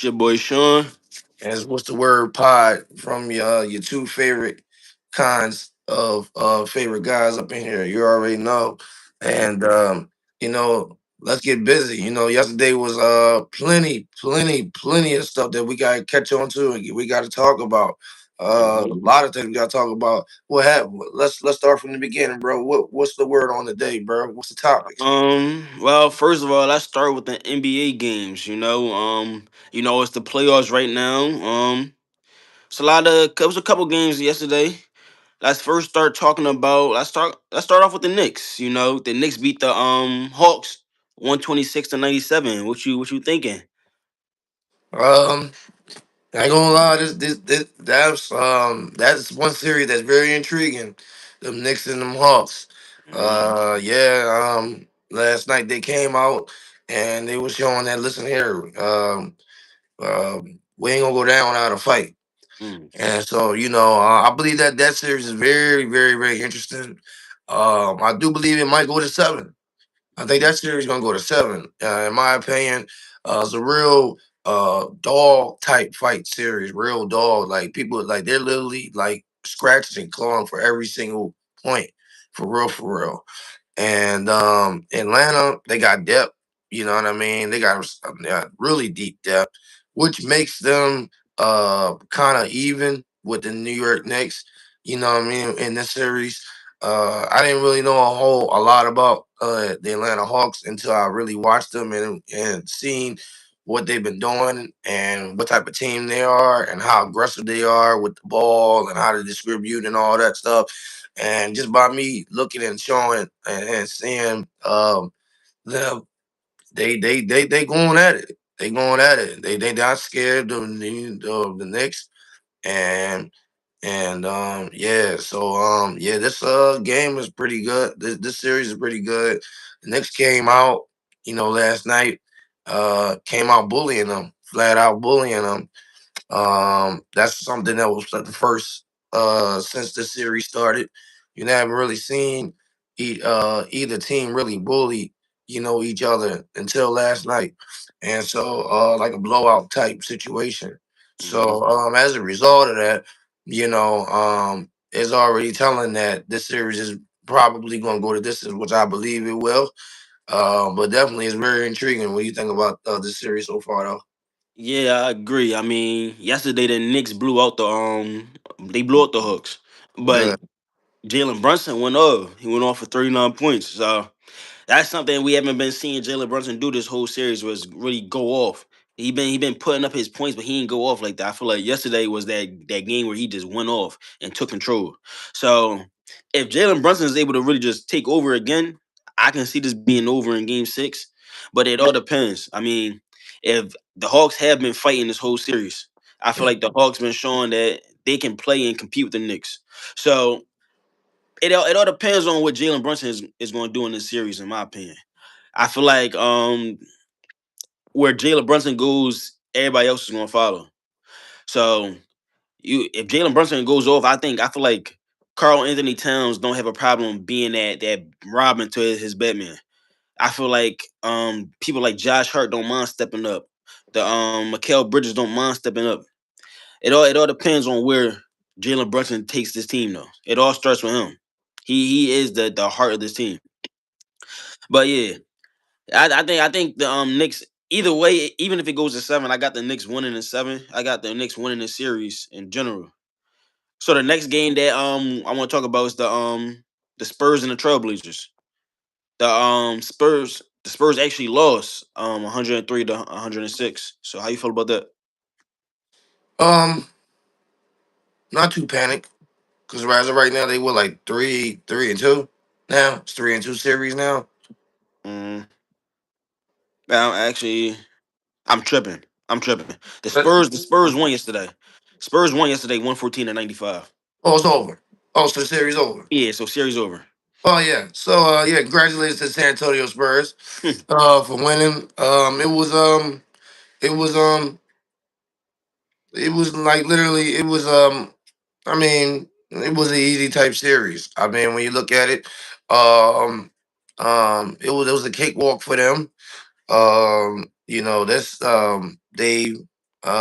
your boy Sean. And what's the word pod from your two favorite kinds of favorite guys up in here. You already know. And let's get busy. Yesterday was plenty of stuff that we gotta catch on to and we gotta talk about. A lot of things we gotta talk about. What happened? Let's start from the beginning, bro. What's the word on the day, bro? What's the topics? Well, first of all, let's start with the NBA games. It's the playoffs right now. It's it was a couple games yesterday. Let's first start talking about. Let's start off with the Knicks. The Knicks beat the Hawks 126-97. What you thinking? Um I ain't gonna lie, that's one series that's very intriguing. Them Knicks and them Hawks. Mm-hmm. Last night they came out and they were showing that listen here, we ain't gonna go down without a fight. And so, I believe that series is very, very, very interesting. I do believe it might go to seven. I think that series gonna go to seven. In my opinion, it's a real dog type fight series. Real dog, like people like they're literally like scratching and clawing for every single point, for real, for real. And Atlanta, they got depth. You know what I mean? They got really deep depth, which makes them kind of even with the New York Knicks. You know what I mean? In this series, I didn't really know a lot about the Atlanta Hawks until I really watched them and seen what they've been doing and what type of team they are and how aggressive they are with the ball and how to distribute and all that stuff. And just by me looking and showing and seeing them, they going at it. They going at it. They not scared of the Knicks and yeah. So yeah, this game is pretty good. This series is pretty good. The Knicks came out, last night. Came out bullying them, flat out bullying them. That's something that was like the first since the series started. You haven't really seen either team really bully, each other until last night. And so like a blowout type situation. Mm-hmm. So as a result of that, it's already telling that this series is probably gonna go to distance, which I believe it will. But definitely it's very intriguing when you think about this series so far though. Yeah, I agree. I mean, yesterday the Knicks blew out the Hawks, but Good. Jalen Brunson went off. He went off for 39 points. So that's something we haven't been seeing Jalen Brunson do this whole series was really go off. He been putting up his points, but he didn't go off like that. I feel like yesterday was that game where he just went off and took control. So if Jalen Brunson is able to really just take over again, I can see this being over in game six. But it all depends. I mean, if the Hawks have been fighting this whole series, I feel like the Hawks been showing that they can play and compete with the Knicks. So it all depends on what Jalen Brunson is going to do in this series, in my opinion. I feel like where Jalen Brunson goes, everybody else is going to follow. So if Jalen Brunson goes off, I feel like Carl Anthony Towns don't have a problem being that Robin to his Batman. I feel like people like Josh Hart don't mind stepping up. The Mikael Bridges don't mind stepping up. It all depends on where Jalen Brunson takes this team though. It all starts with him. He is the heart of this team. But yeah, I think the Knicks either way, even if it goes to seven, I got the Knicks winning in seven. I got the Knicks winning the series in general. So the next game that I want to talk about is the Spurs and the Trailblazers. The Spurs actually lost 103 to 106. So how you feel about that? Um, Not too panicked because as of right now they were like 3-2. Now it's 3-2 series now. Mm, actually, I'm tripping. I'm tripping. The But Spurs the Spurs won yesterday. Spurs won yesterday 114 to 95. oh, it's over. Oh, so the series over. Yeah, so series over. Oh yeah. So yeah, congratulations to San Antonio Spurs for winning. It was it was like literally it was I mean it was an easy type series. I mean when you look at it, it was a cakewalk for them. That's they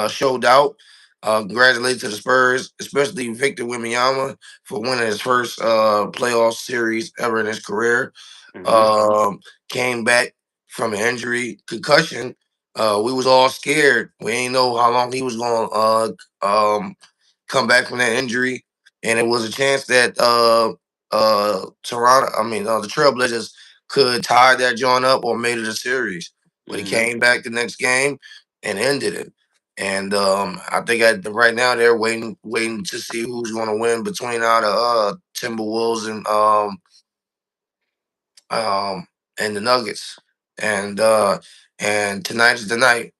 showed out. Congratulations to the Spurs, especially Victor Wembanyama for winning his first playoff series ever in his career. Hmm. Um, Came back from an injury, concussion. We was all scared. We ain't know how long he was going to come back from that injury, and it was a chance that Toronto, the Trailblazers could tie that joint up or made it a series. But he Hmm. came back the next game and ended it. And I think right now they're waiting to see who's going to win between the Timberwolves um, and the Nuggets. And and tonight is the night.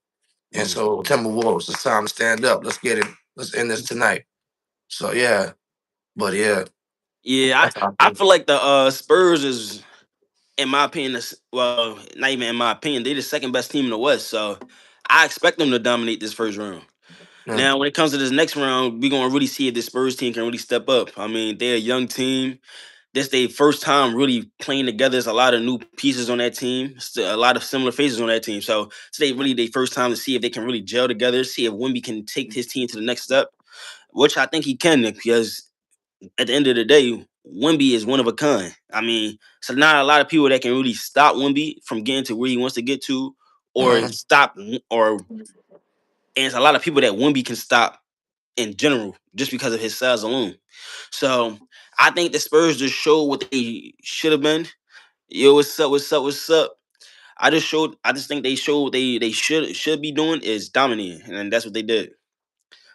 And Hmm. so Timberwolves, it's time to stand up. Let's get it. Let's end this tonight. So yeah, but yeah, Yeah, that's how I I think. feel like the Spurs is, in my opinion, well, not even in my opinion, they're the second best team in the West. So I expect them to dominate this first round. Mm, Now, when it comes to this next round, we're gonna really see if this Spurs team can really step up. I mean, they're a young team. This their first time really playing together. There's a lot of new pieces on that team. A lot of similar faces on that team. So today really their first time to see if they can really gel together. See if Wimby can take his team to the next step, which I think he can, Nick, because at the end of the day, Wimby is one of a kind. I mean, so not a lot of people that can really stop Wimby from getting to where he wants to get to, or mm. stop, or and it's a lot of people that Wimby can stop in general just because of his size alone. So I think the Spurs just showed what they should have been. Yo, what's up? What's up? What's up? I just think they showed what they should be doing is dominating, and that's what they did.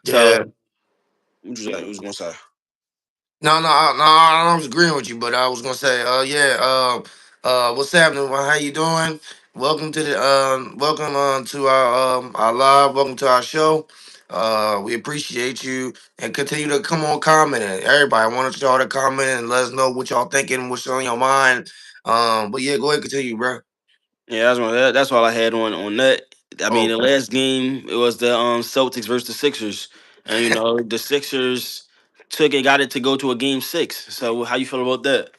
So Yeah. what was gonna say? No, no, I was agreeing with you, but I was gonna say, yeah, what's happening? Well, how you doing? Welcome to the, welcome to our live. Welcome to our show. We appreciate you and continue to come on, comment. Everybody, I want y'all to comment and let us know what y'all thinking, what's on your mind. But yeah, go ahead, continue, bro. Yeah, that's all I had on that. I mean, the Okay. last game it was the Celtics versus the Sixers, and the Sixers got it to go to a game 6. So how you feel about that?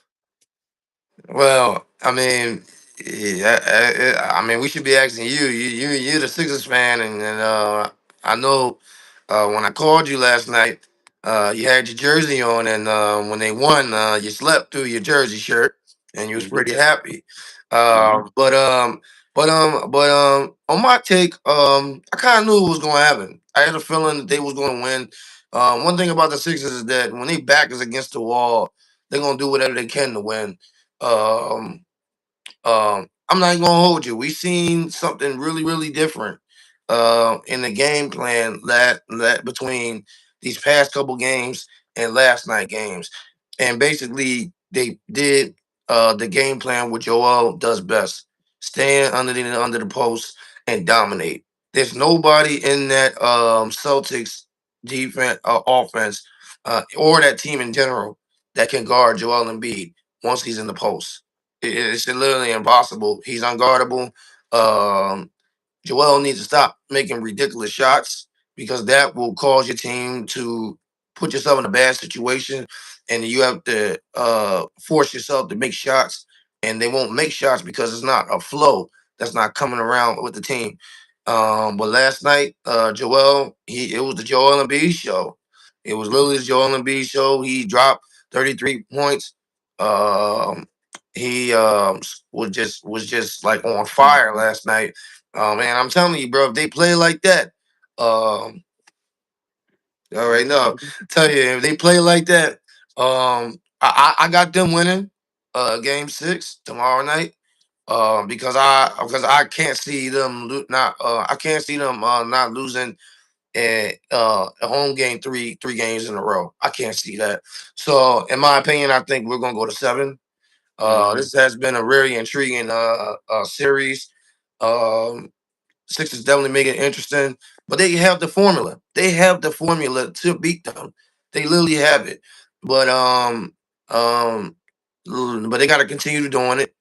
Well, I mean, yeah, I mean, we should be asking you. You're the Sixers fan, and I know when I called you last night, you had your jersey on, and when they won, you slept through your jersey shirt, and you was Hmm. pretty happy. Hmm. Um, but um, on my take, I kind of knew it was going to happen. I had a feeling that they was going to win. One thing about the Sixers is that when they back is against the wall, they're gonna do whatever they can to win. Um, I'm not even gonna hold you. We seen something really, really different in the game plan that between these past couple games and last night games. And basically they did the game plan what Joel does best. Stand under the post and dominate. There's nobody in that Celtics defense offense or that team in general that can guard Joel Embiid once he's in the post. It's literally impossible. He's unguardable. Um, Joel needs to stop making ridiculous shots because that will cause your team to put yourself in a bad situation, and you have to force yourself to make shots, and they won't make shots because it's not a flow that's not coming around with the team. But last night, Joel, it was the Joel Embiid show. It was literally the Joel Embiid show. He dropped 33 points. Um, he was just like on fire last night. Man, I'm telling you, bro, if they play like that, um, all right, no, tell you if they play like that, I got them winning game 6 tomorrow night. Because I can't see them not I can't see them not losing a home game three games in a row. I can't see that. So in my opinion, I think we're gonna go to 7. Hmm. This has been a very intriguing series. Um, Sixers definitely make it interesting, but they have the formula. They have the formula to beat them. They literally have it. But um, but they got to continue doing it.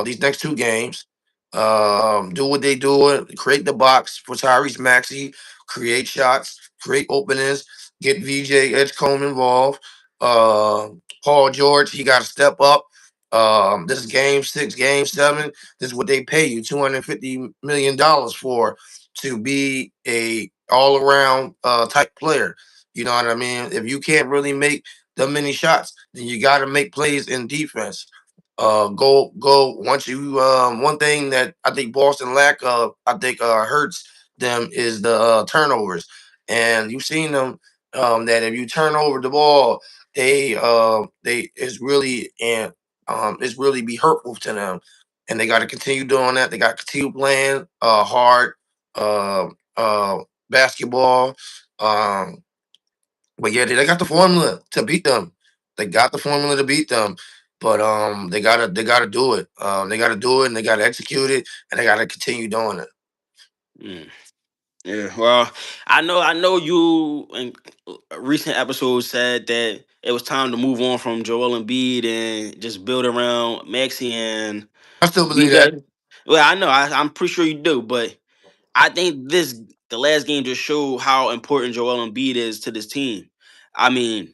These next 2 games, do what they do. Create the box for Tyrese Maxey. Create shots. Create openings. Get VJ Edgecombe involved. Uh, Paul George, he got to step up. This is game 6, game 7. This is what they pay you $250 million for to be a all around type player. You know what I mean? If you can't really make that many shots, then you got to make plays in defense. Go once you one thing that I think Boston lack of, I think hurts them is the turnovers. And you've seen them that if you turn over the ball, they it's really and it's really be hurtful to them. And they got to continue doing that. They got to continue playing hard uh, uh, basketball. Um, but yeah, they got the formula to beat them. They got the formula to beat them. But they gotta do it. They gotta do it and they gotta execute it and they gotta continue doing it. Mm. Yeah, well, I know you in recent episodes said that it was time to move on from Joel Embiid and just build around Maxi and I still believe that. BJ. Well, I know I'm pretty sure you do, but I think the last game just showed how important Joel Embiid is to this team. I mean,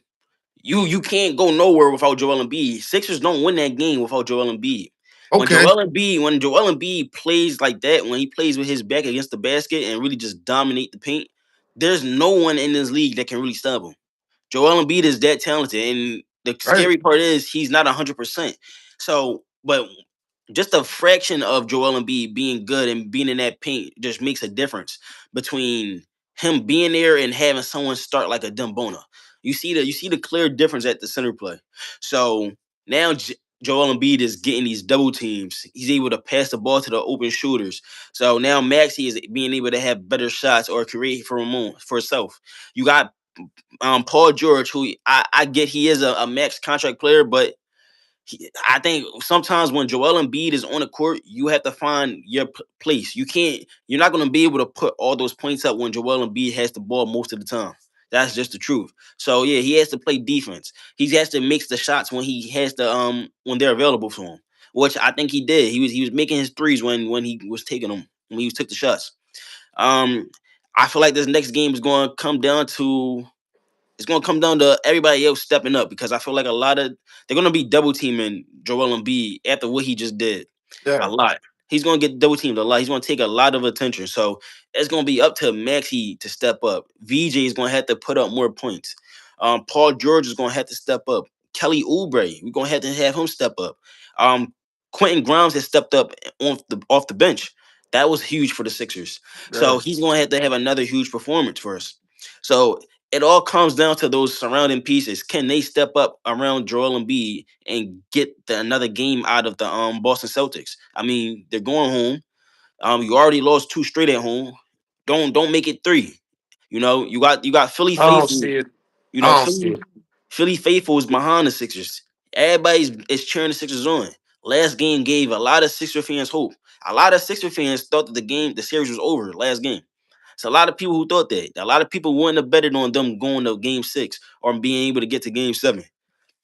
you can't go nowhere without Joel Embiid. Sixers don't win that game without Joel Embiid. Okay, When Joel Embiid plays like that, when he plays with his back against the basket and really just dominate the paint, there's no one in this league that can really stop him. Joel Embiid is that talented, and the right. scary part is he's not 100%. So, but just a fraction of Joel Embiid being good and being in that paint just makes a difference between him being there and having someone start like a Dembona. You see the clear difference at the center play. So now Joel Embiid is getting these double teams. He's able to pass the ball to the open shooters. So now Maxi is being able to have better shots or create for himself. You got Paul George, who I get he is a max contract player, but I think sometimes when Joel Embiid is on the court, you have to find your place. You're not going to be able to put all those points up when Joel Embiid has the ball most of the time. That's just the truth. So yeah, he has to play defense. He has to mix the shots when he has to when they're available for him, which I think he did. He was making his threes when he was taking them when he took the shots. Um, I feel like this next game is going to come down to it's gonna come down to everybody else stepping up because I feel like a lot of they're gonna be double teaming Joel Embiid after what he just did. A Yeah. lot. He's gonna get double teamed a lot. He's gonna take a lot of attention. So it's gonna be up to Maxi to step up. VJ is gonna have to put up more points. Paul George is gonna have to step up. Kelly Oubre, we're gonna have him step up. Um, Quentin Grimes has stepped up off the bench. That was huge for the Sixers. So Yeah. he's gonna have another huge performance for us. So it all comes down to those surrounding pieces. Can they step up around Joel Embiid and get another game out of the Boston Celtics? I mean, they're going home. You already lost two straight at home. Don't make it three. You got Philly I don't faithful. see it. You know I don't see Philly it. Philly faithful is behind the Sixers. Everybody's is cheering the Sixers on. Last game gave a lot of Sixer fans hope. A lot of Sixer fans thought that the series was over last game. It's a lot of people who thought that. A lot of people wouldn't have betted on them going to game six or being able to get to game seven.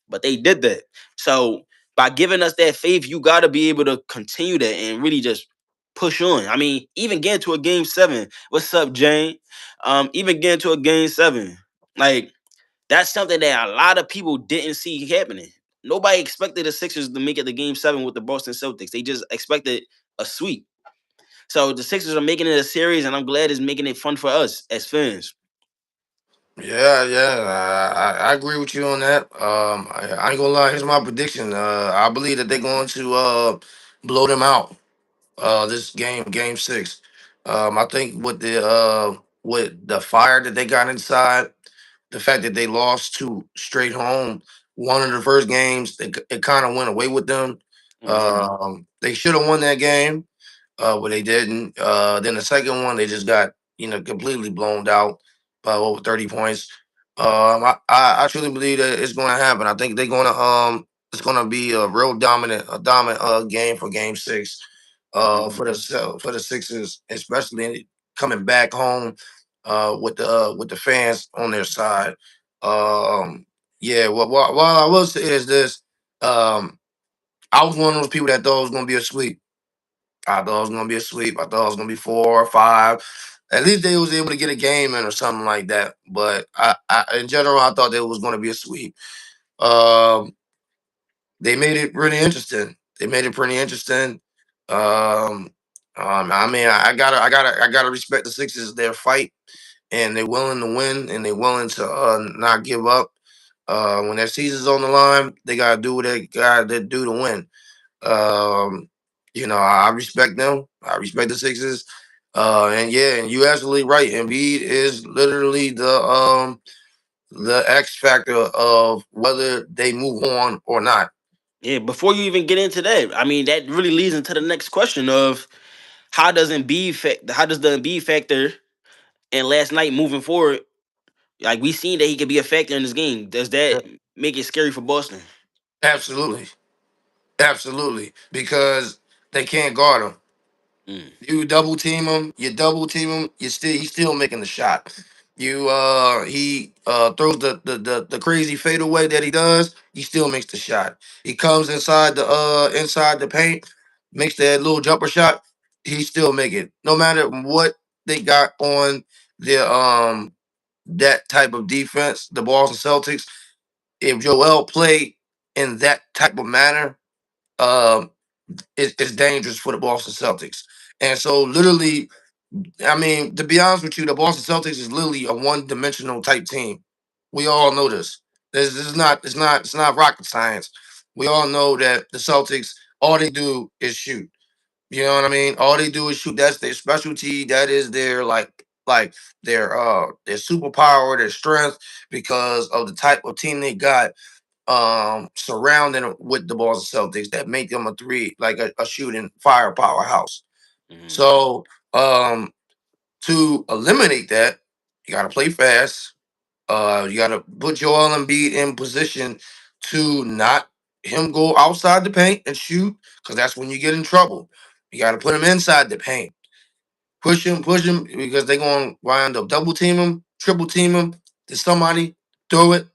But they did that. So by giving us that faith, you gotta be able to continue that and really just push on. I mean, even getting to a game seven. What's up, Jane? Even getting to a game seven. Like that's something that a lot of people didn't see happening. Nobody expected the Sixers to make it to game seven with the Boston Celtics. They just expected a sweep. So the Sixers are making it a series, and I'm glad it's making it fun for us as fans. Yeah, yeah, I agree with you on that. I ain't gonna lie. Here's my prediction. I believe that they're going to blow them out. This game six. I think with the fire that they got inside, the fact that they lost two straight home, one of the first games, it kind of went away with them. Mhm. They should have won that game, but they didn't. Then the second one, they just got completely blown out by over 30 points. I truly believe that it's going to happen. I think they're going to it's going to be a dominant game for Game Six Mhm. for the Sixers, especially coming back home with the fans on their side. Um, yeah, what I will say is this: um, I was one of those people that thought it was going to be a sweep. I thought it was going to be a sweep. I thought it was going to be 4 or 5. At least they was able to get a game in or something like that. But in general, I thought there was going to be a sweep. Um, they made it really interesting. They made it pretty interesting. Um, I mean, I gotta respect the Sixers their fight. and they're willing to win, and they're willing to not give up. When their season's on the line, they gotta do what they gotta do to win. Um, I respect them. I respect the Sixers. And yeah, and you absolutely right. Embiid is literally the X factor of whether they move on or not. Yeah, before you even get into that, I mean that really leads into the next question of how does the Embiid factor and last night moving forward, like we seen that he could be a factor in this game. Does that make it scary for Boston? Absolutely, absolutely, because they can't guard him. Mm, You double team him, he's still making the shot. He throws the crazy fadeaway that he does, he still makes the shot. He comes inside the paint, makes that little jumper shot, he still make it. No matter what they got on their that type of defense, the Boston Celtics, if Joel played in that type of manner, um, it's dangerous for the Boston Celtics. And so literally, I mean, to be honest with you, the Boston Celtics is literally a one-dimensional type team. We all know this. This is not it's not rocket science. We all know that the Celtics, all they do is shoot. You know what I mean? All they do is shoot. That's their specialty. That is their like their superpower, their strength, because of the type of team they got surrounding with the Boston Celtics that make them a three, like a shooting firepower house. mhm, So um to eliminate that, you got to play fast. You got to put Joel Embiid in position to not him go outside the paint and shoot, because that's when you get in trouble. You got to put him inside the paint, push him, because they're going to wind up double team him, triple team him. To somebody throw it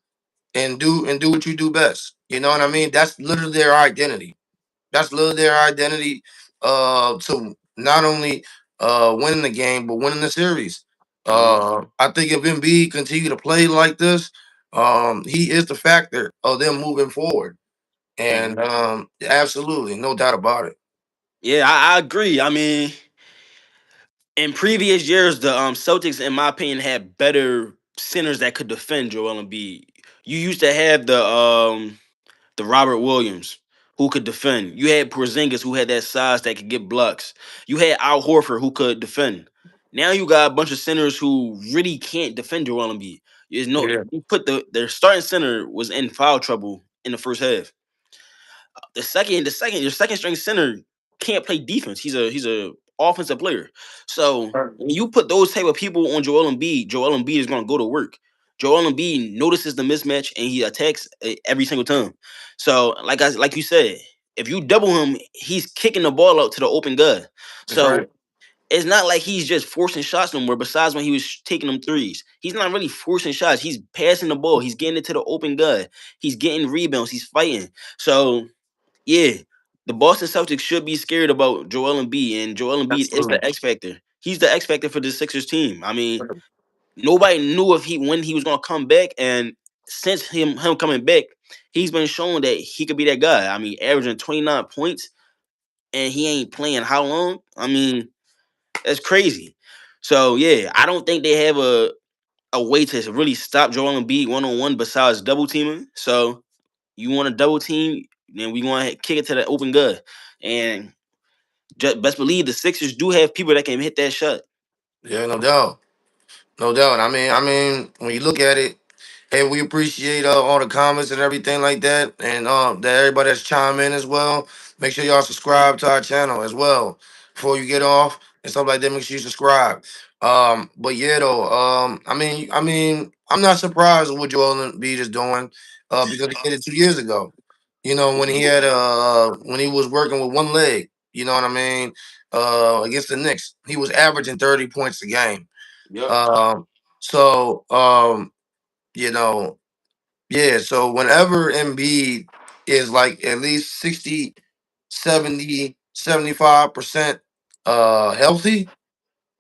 and do what you do best. You know what I mean? That's literally their identity. That's literally their identity. To not only winning the game but winning the series. mhm, I think if Embiid continue to play like this, he is the factor of them moving forward. mhm. And absolutely, no doubt about it. Yeah, I agree. I mean, in previous years, the Celtics, in my opinion, had better centers that could defend Joel Embiid. You used to have the Robert Williams who could defend. You had Porzingis who had that size that could get blocks. You had Al Horford who could defend. Now you got a bunch of centers who really can't defend Joel Embiid. There's no Yeah, you put their starting center was in foul trouble in the first half. Your second string center can't play defense. He's a offensive player. So when you put those type of people on Joel Embiid is going to go to work. Joel Embiid notices the mismatch and he attacks every single time. So like you said, if you double him, he's kicking the ball out to the open guy. that's So right. it's not like he's just forcing shots no more. Besides when he was taking them threes, he's not really forcing shots. He's passing the ball. He's getting it to the open guy. He's getting rebounds. He's fighting. So yeah, the Boston Celtics should be scared about Joel Embiid, and Joel Embiid is Absolutely. the X factor. He's the X factor for the Sixers team. I mean, nobody knew if he when he was gonna come back, and since him coming back, he's been shown that he could be that guy. I mean, averaging 29 points, and he ain't playing how long? I mean, that's crazy. So yeah, I don't think they have a way to really stop Joel Embiid 1-on-1 besides double teaming. So you want to double team, then we want to kick it to the open gut. And just best believe the Sixers do have people that can hit that shot. Yeah, no doubt. No doubt. I mean, when you look at it, hey, we appreciate all the comments and everything like that, and that everybody that's chime in as well. Make sure y'all subscribe to our channel as well before you get off and stuff like that. Make sure you subscribe. But yeah, though, I mean, I'm not surprised with what Joel Embiid is doing, because he did it 2 years ago. You know, when he was working with one leg. You know what I mean? Against the Knicks, he was averaging 30 points a game. Yep. Um, so you know, yeah. So whenever Embiid is like at least 60, 70, 75% healthy,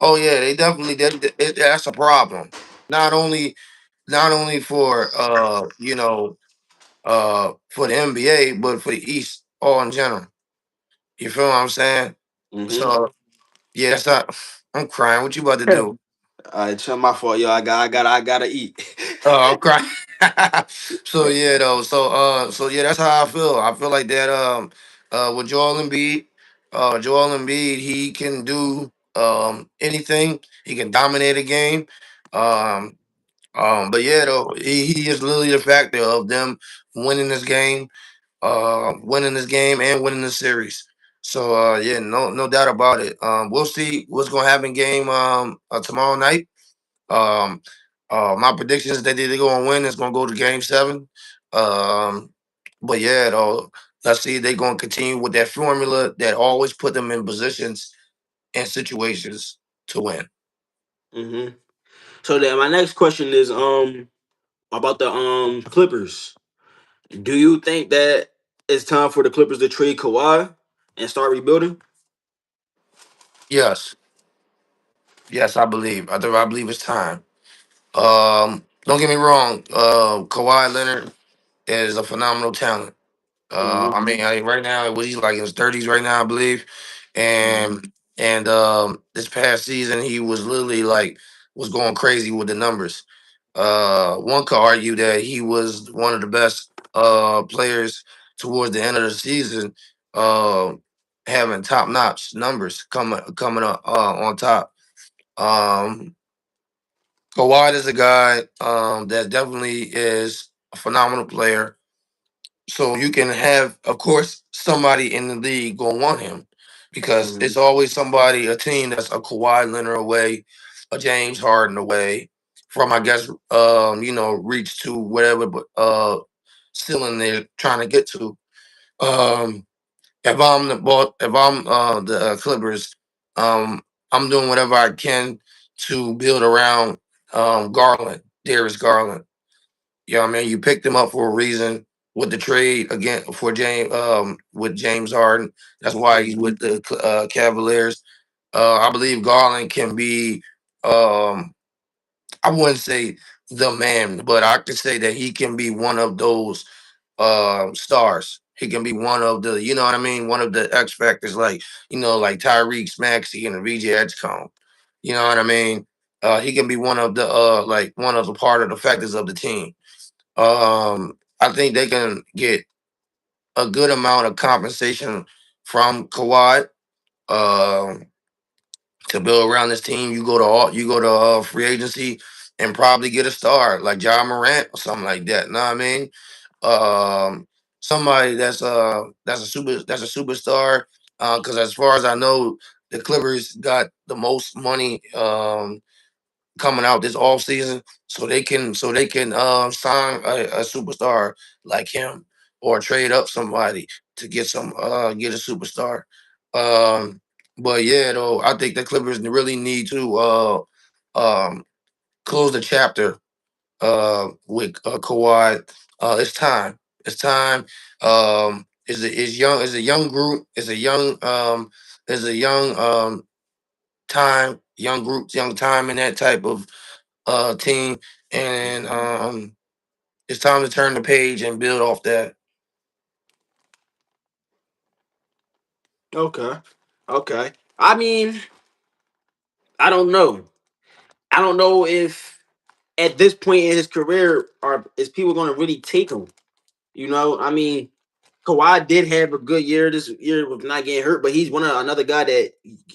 oh yeah, they definitely that's a problem. Not only not only for for the NBA, but for the East all in general. You feel what I'm saying? Hmm. So yeah, that's not I'm crying. What you about to do? It's my fault, yo. I gotta eat. Oh, I'm crying. So yeah, though. So yeah, that's how I feel. I feel like that. With Joel Embiid, he can do anything. He can dominate a game. Um, but yeah, though, he is literally the factor of them winning this game, and winning the series. So yeah, no doubt about it. We'll see what's gonna happen game tomorrow night. Um, my prediction is that they're going to win. It's going to go to Game 7. Um, but yeah, though, let's see. They're going to continue with that formula that always put them in positions and situations to win. hmm So then my next question is about the Clippers. Do you think that it's time for the Clippers to trade Kawhi and start rebuilding? Yes, yes, I believe. I believe it's time. Don't get me wrong. Kawhi Leonard is a phenomenal talent. hmm Right now, he's like in his 30s right now, I believe, and this past season he was literally like was going crazy with the numbers. One could argue that he was one of the best players towards the end of the season, uh, having top notch numbers coming up on top. Um, Kawhi is a guy that definitely is a phenomenal player, so you can have, of course, somebody in the league gonna want him because hmm it's always somebody, a team that's a Kawhi Leonard away, a James Harden away from, I guess, reach to whatever ceiling they're trying to get to. Um, if I'm the Clippers, um, I'm doing whatever I can to build around Garland, Darius Garland. Yeah, I mean, you picked him up for a reason with the trade again for James with James Harden. That's why he's with the Cavaliers. I believe Garland can be I wouldn't say the man, but I could say that he can be one of those stars. He can be one of the, you know what I mean, one of the X factors, like like Tyreek, Maxey, and VJ Edgecombe. You know what I mean? He can be one of the one of the part of the factors of the team. I think they can get a good amount of compensation from Kawhi um, to build around this team. You go to free agency and probably get a star like John Morant or something like that. Know what I mean? Somebody that's a superstar. Because as far as I know, the Clippers got the most money. Coming out this off season, so they can sign a superstar like him or trade up somebody to get a superstar. Um, but yeah, though I think the Clippers really need to um, close the chapter with Kawhi. It's time. It's time. Is a young group. Is a young time. Young group. Young time in that type of team, and it's time to turn the page and build off that. Okay. Okay. I mean, I don't know. I don't know if at this point in his career are is people going to really take him. I mean, Kawhi did have a good year this year with not getting hurt, but he's another guy that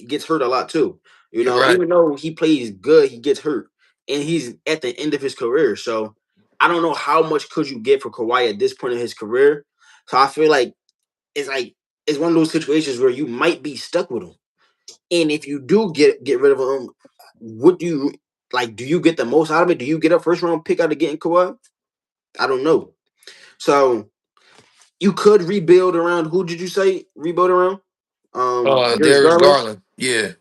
gets hurt a lot too. You're right. Even though he plays good, he gets hurt, and he's at the end of his career. So I don't know how much could you get for Kawhi at this point in his career. So I feel like it's one of those situations where you might be stuck with him, and if you do get rid of him, what do you like? Do you get the most out of it? Do you get a first round pick out of getting Kawhi? I don't know. So you could rebuild around who did you say rebuild around? Darius Darius Garland. Garland. Yeah,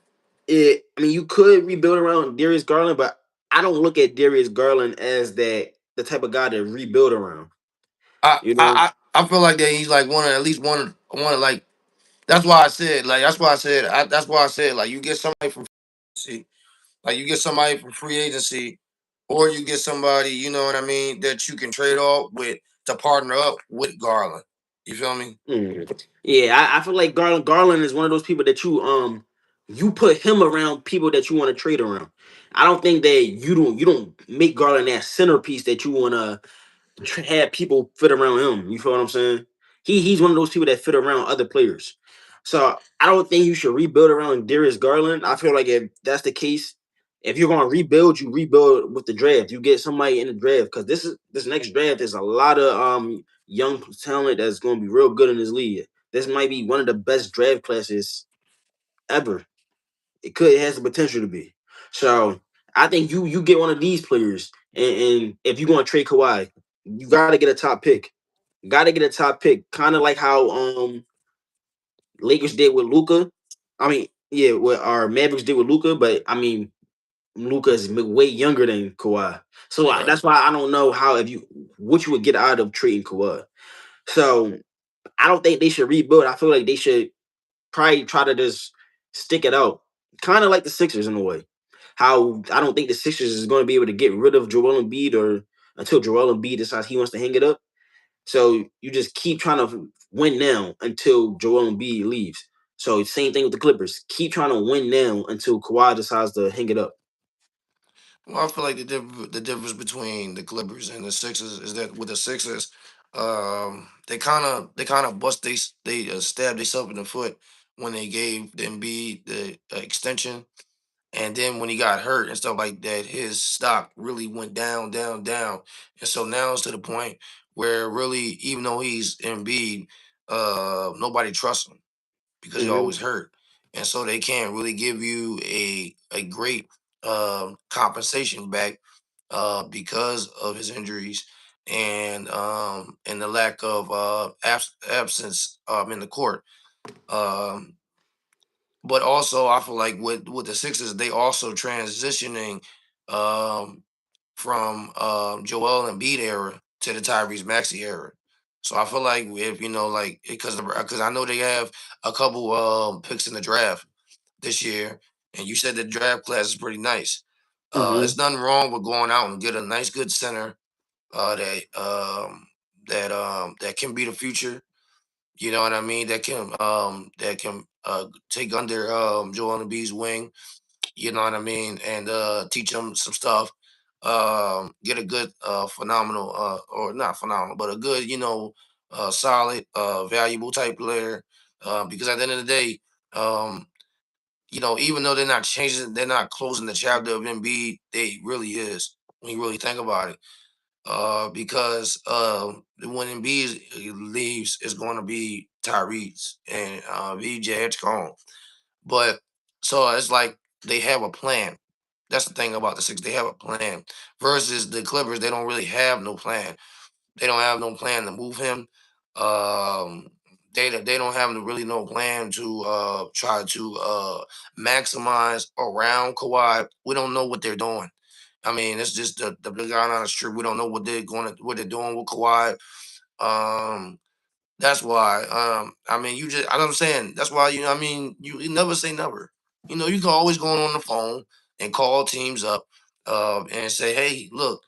I mean, you could rebuild around Darius Garland, but I don't look at Darius Garland as the type of guy to rebuild around. I You know, I I I feel like that he's like one of at least one of like. That's why I said like that's why I said like you get somebody from see like you get somebody from free agency, or you get somebody, you know what I mean, that you can trade off with to partner up with Garland. You feel me? Yeah, I feel like Garland is one of those people that you you put him around people that you want to trade around. I don't think that you don't make Garland that centerpiece that you want to have people fit around him. You feel what I'm saying? He's one of those people that fit around other players. So I don't think you should rebuild around Darius Garland. I feel like if that's the case, if you're gonna rebuild, you rebuild with the draft. You get somebody in the draft because this next draft is a lot of young talent that's gonna be real good in this league. This might be one of the best draft classes ever. It has the potential to be. So I think you get one of these players, and if you're gonna trade Kawhi, you gotta get a top pick. Gotta get a top pick. Kind of like how Lakers did with Luca. I mean, yeah, what our Mavericks did with Luca, but I mean Luca is way younger than Kawhi. So Right. that's why I don't know how if you what you would get out of trading Kawhi. So I don't think they should rebuild. I feel like they should probably try to just stick it out. Kind of like the Sixers in a way. How I don't think the Sixers is going to be able to get rid of Joel Embiid or until Joel Embiid decides he wants to hang it up. So you just keep trying to win now until Joel Embiid leaves. So same thing with the Clippers. Keep trying to win now until Kawhi decides to hang it up. Well, I feel like the difference between the Clippers and the Sixers is that with the Sixers, they kind of they stabbed themselves in the foot when they gave the Embiid the extension, and then when he got hurt and stuff like that, his stock really went down, down, down, and so now it's to the point where really, even though he's Embiid, nobody trusts him because he Hmm. always hurt, and so they can't really give you a great compensation back because of his injuries and the lack of absence in the court. Um, but also, I feel like with the Sixers, they also transitioning um, from Joel Embiid era to the Tyrese Maxey era. So I feel like if like because I know they have a couple picks in the draft this year, and you said the draft class is pretty nice. Hmm. There's nothing wrong with going out and get a nice, good center that can be the future. You know what I mean? That can take under Joel Embiid's wing. You know what I mean, and teach him some stuff. Get a good, phenomenal, or not phenomenal, but a good, solid, valuable type player. Because at the end of the day, um, even though they're not closing the chapter of Embiid, they really is when you really think about it. Because when Embiid leaves, it's going to be Tyrese and VJ Edgecombe. But so it's like they have a plan. That's the thing about the Six. They have a plan. Versus the Clippers, they don't really have no plan. They don't have no plan to move him. Um, they don't have really no plan to try to maximize around Kawhi. We don't know what they're doing. I mean, it's just the big guy on the street. We don't know what they're doing with Kawhi. Um, that's why. I mean, you just I know what I'm saying. That's why I mean, you never say never. You can always go on the phone and call teams up and say, hey, look,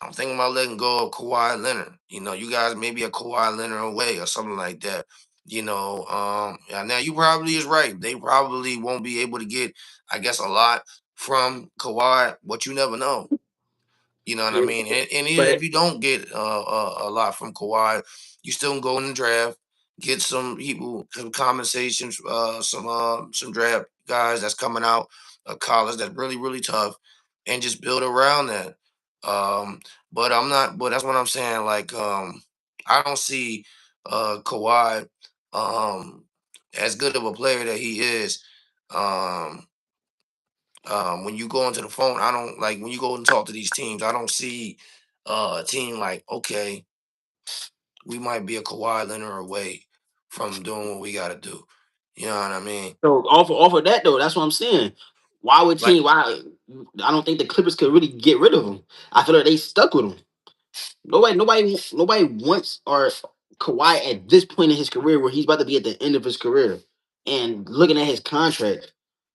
I'm thinking about letting go of Kawhi Leonard. You guys maybe a Kawhi Leonard away or something like that. Yeah, now you probably is right. They probably won't be able to get, I guess, a lot from Kawhi, but you never know. You know what I Yeah, mean? And even if but you don't get a lot from Kawhi, you still can go in the draft, get some people, some compensations, some draft guys that's coming out of college that's really really tough, and just build around that. Um, but I'm not. But that's what I'm saying. Like, I don't see Kawhi um, as good of a player that he is. Um, when you go into the phone, I don't like when you go and talk to these teams. I don't see a team like, okay, we might be a Kawhi Leonard away from doing what we got to do. You know what I mean? so off of that though, that's what I'm saying. Why would Like, team? Why I don't think the Clippers could really get rid of him. I feel like they stuck with him. Nobody wants or Kawhi at this point in his career where he's about to be at the end of his career and looking at his contract.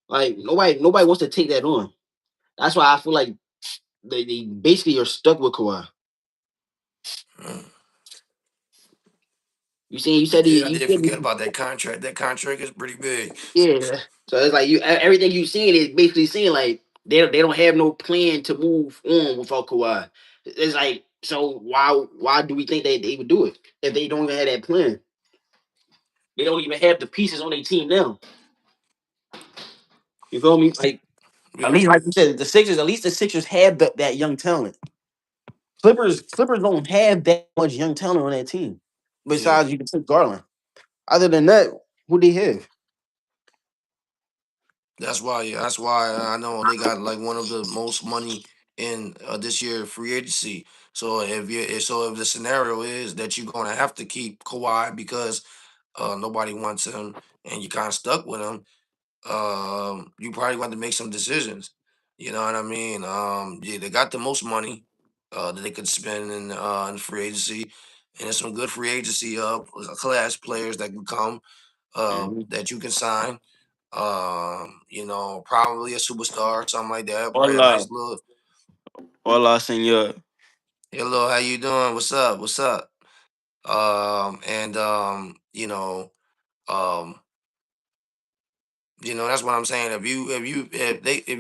Like nobody wants to take that on. That's why I feel like they basically are stuck with Kawhi. mm, You said yeah, I you did said forget about that contract. That contract is pretty big. yeah. So it's like everything you seeing is basically saying like they don't have no plan to move on without Kawhi. It's like so why do we think that they would do it if they don't even have that plan? They don't even have the pieces on their team now. You feel me? Like at Yeah, least like you said, the Sixers. At least the Sixers have that young talent. Clippers don't have that much young talent on that team. yeah. Besides, you can take Garland. Other than that, who they have? That's why. Yeah, that's why I know they got like one of the most money in this year free agency. So if the scenario is that you're gonna have to keep Kawhi because nobody wants him and you kind of stuck with him, you probably want to make some decisions. You know what I mean? Yeah, they got the most money that they could spend in free agency, and there's some good free agency class players that can come Mhm. that you can sign. Probably a superstar, something like that. Probably a Hola, nice little, hola, senor. hello, how you doing? What's up? What's up? And um, that's what I'm saying. If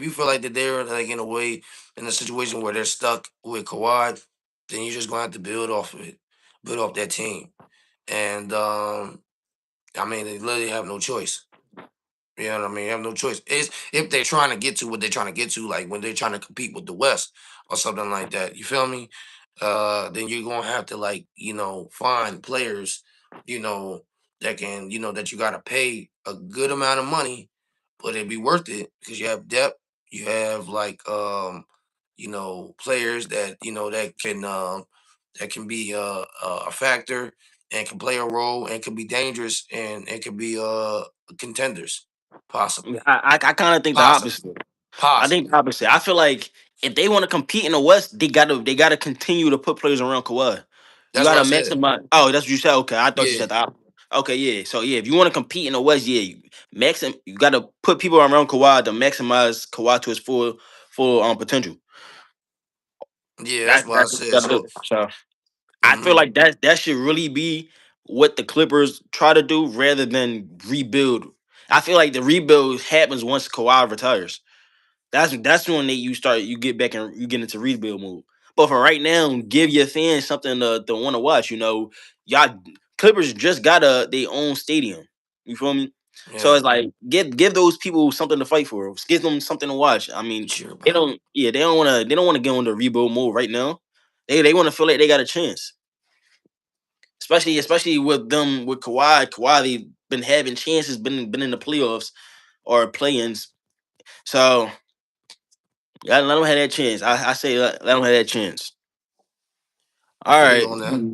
you feel like that they're like in a way in a situation where they're stuck with Kawhi, then you're just gonna have to build off of it, build off that team. And I mean, they literally have no choice. You know what I mean? They have no choice. It's if they're trying to get to what they're trying to get to, like when they're trying to compete with the West or something like that. You feel me? Then you're gonna have to like, find players, you know, that you gotta pay a good amount of money, but it'd be worth it because you have depth, you have like players that that can be a factor and can play a role and can be dangerous and can be contenders. Possibly. I kind of think the Possibly. opposite. I think Possibly. the opposite. I feel like if they want to compete in the West, they gotta continue to put players around Kawhi. You That's what gotta I said. maximize. Oh, that's what you said. Okay, I thought you Yeah. said the opposite. Okay, yeah. So yeah, if you want to compete in the West, yeah, you gotta put people around Kawhi to maximize Kawhi to his full potential. Yeah, that's That's what I what you said. gotta So do. So I feel mhm. like that should really be what the Clippers try to do rather than rebuild. I feel like the rebuild happens once Kawhi retires. That's when you get back and you get into rebuild mode. But for right now, give your fans something to want to watch. Y'all Clippers just got their own stadium. You feel me? So Yeah, it's like give those people something to fight for. Give them something to watch. I mean, sure about it. they don't want to get on the rebuild mode right now. They want to feel like they got a chance. Especially with them with Kawhi. Kawhi they've been having chances, been in the playoffs or play-ins. So yeah, let them have that chance. I say let them have that chance. I All feel you right, on that.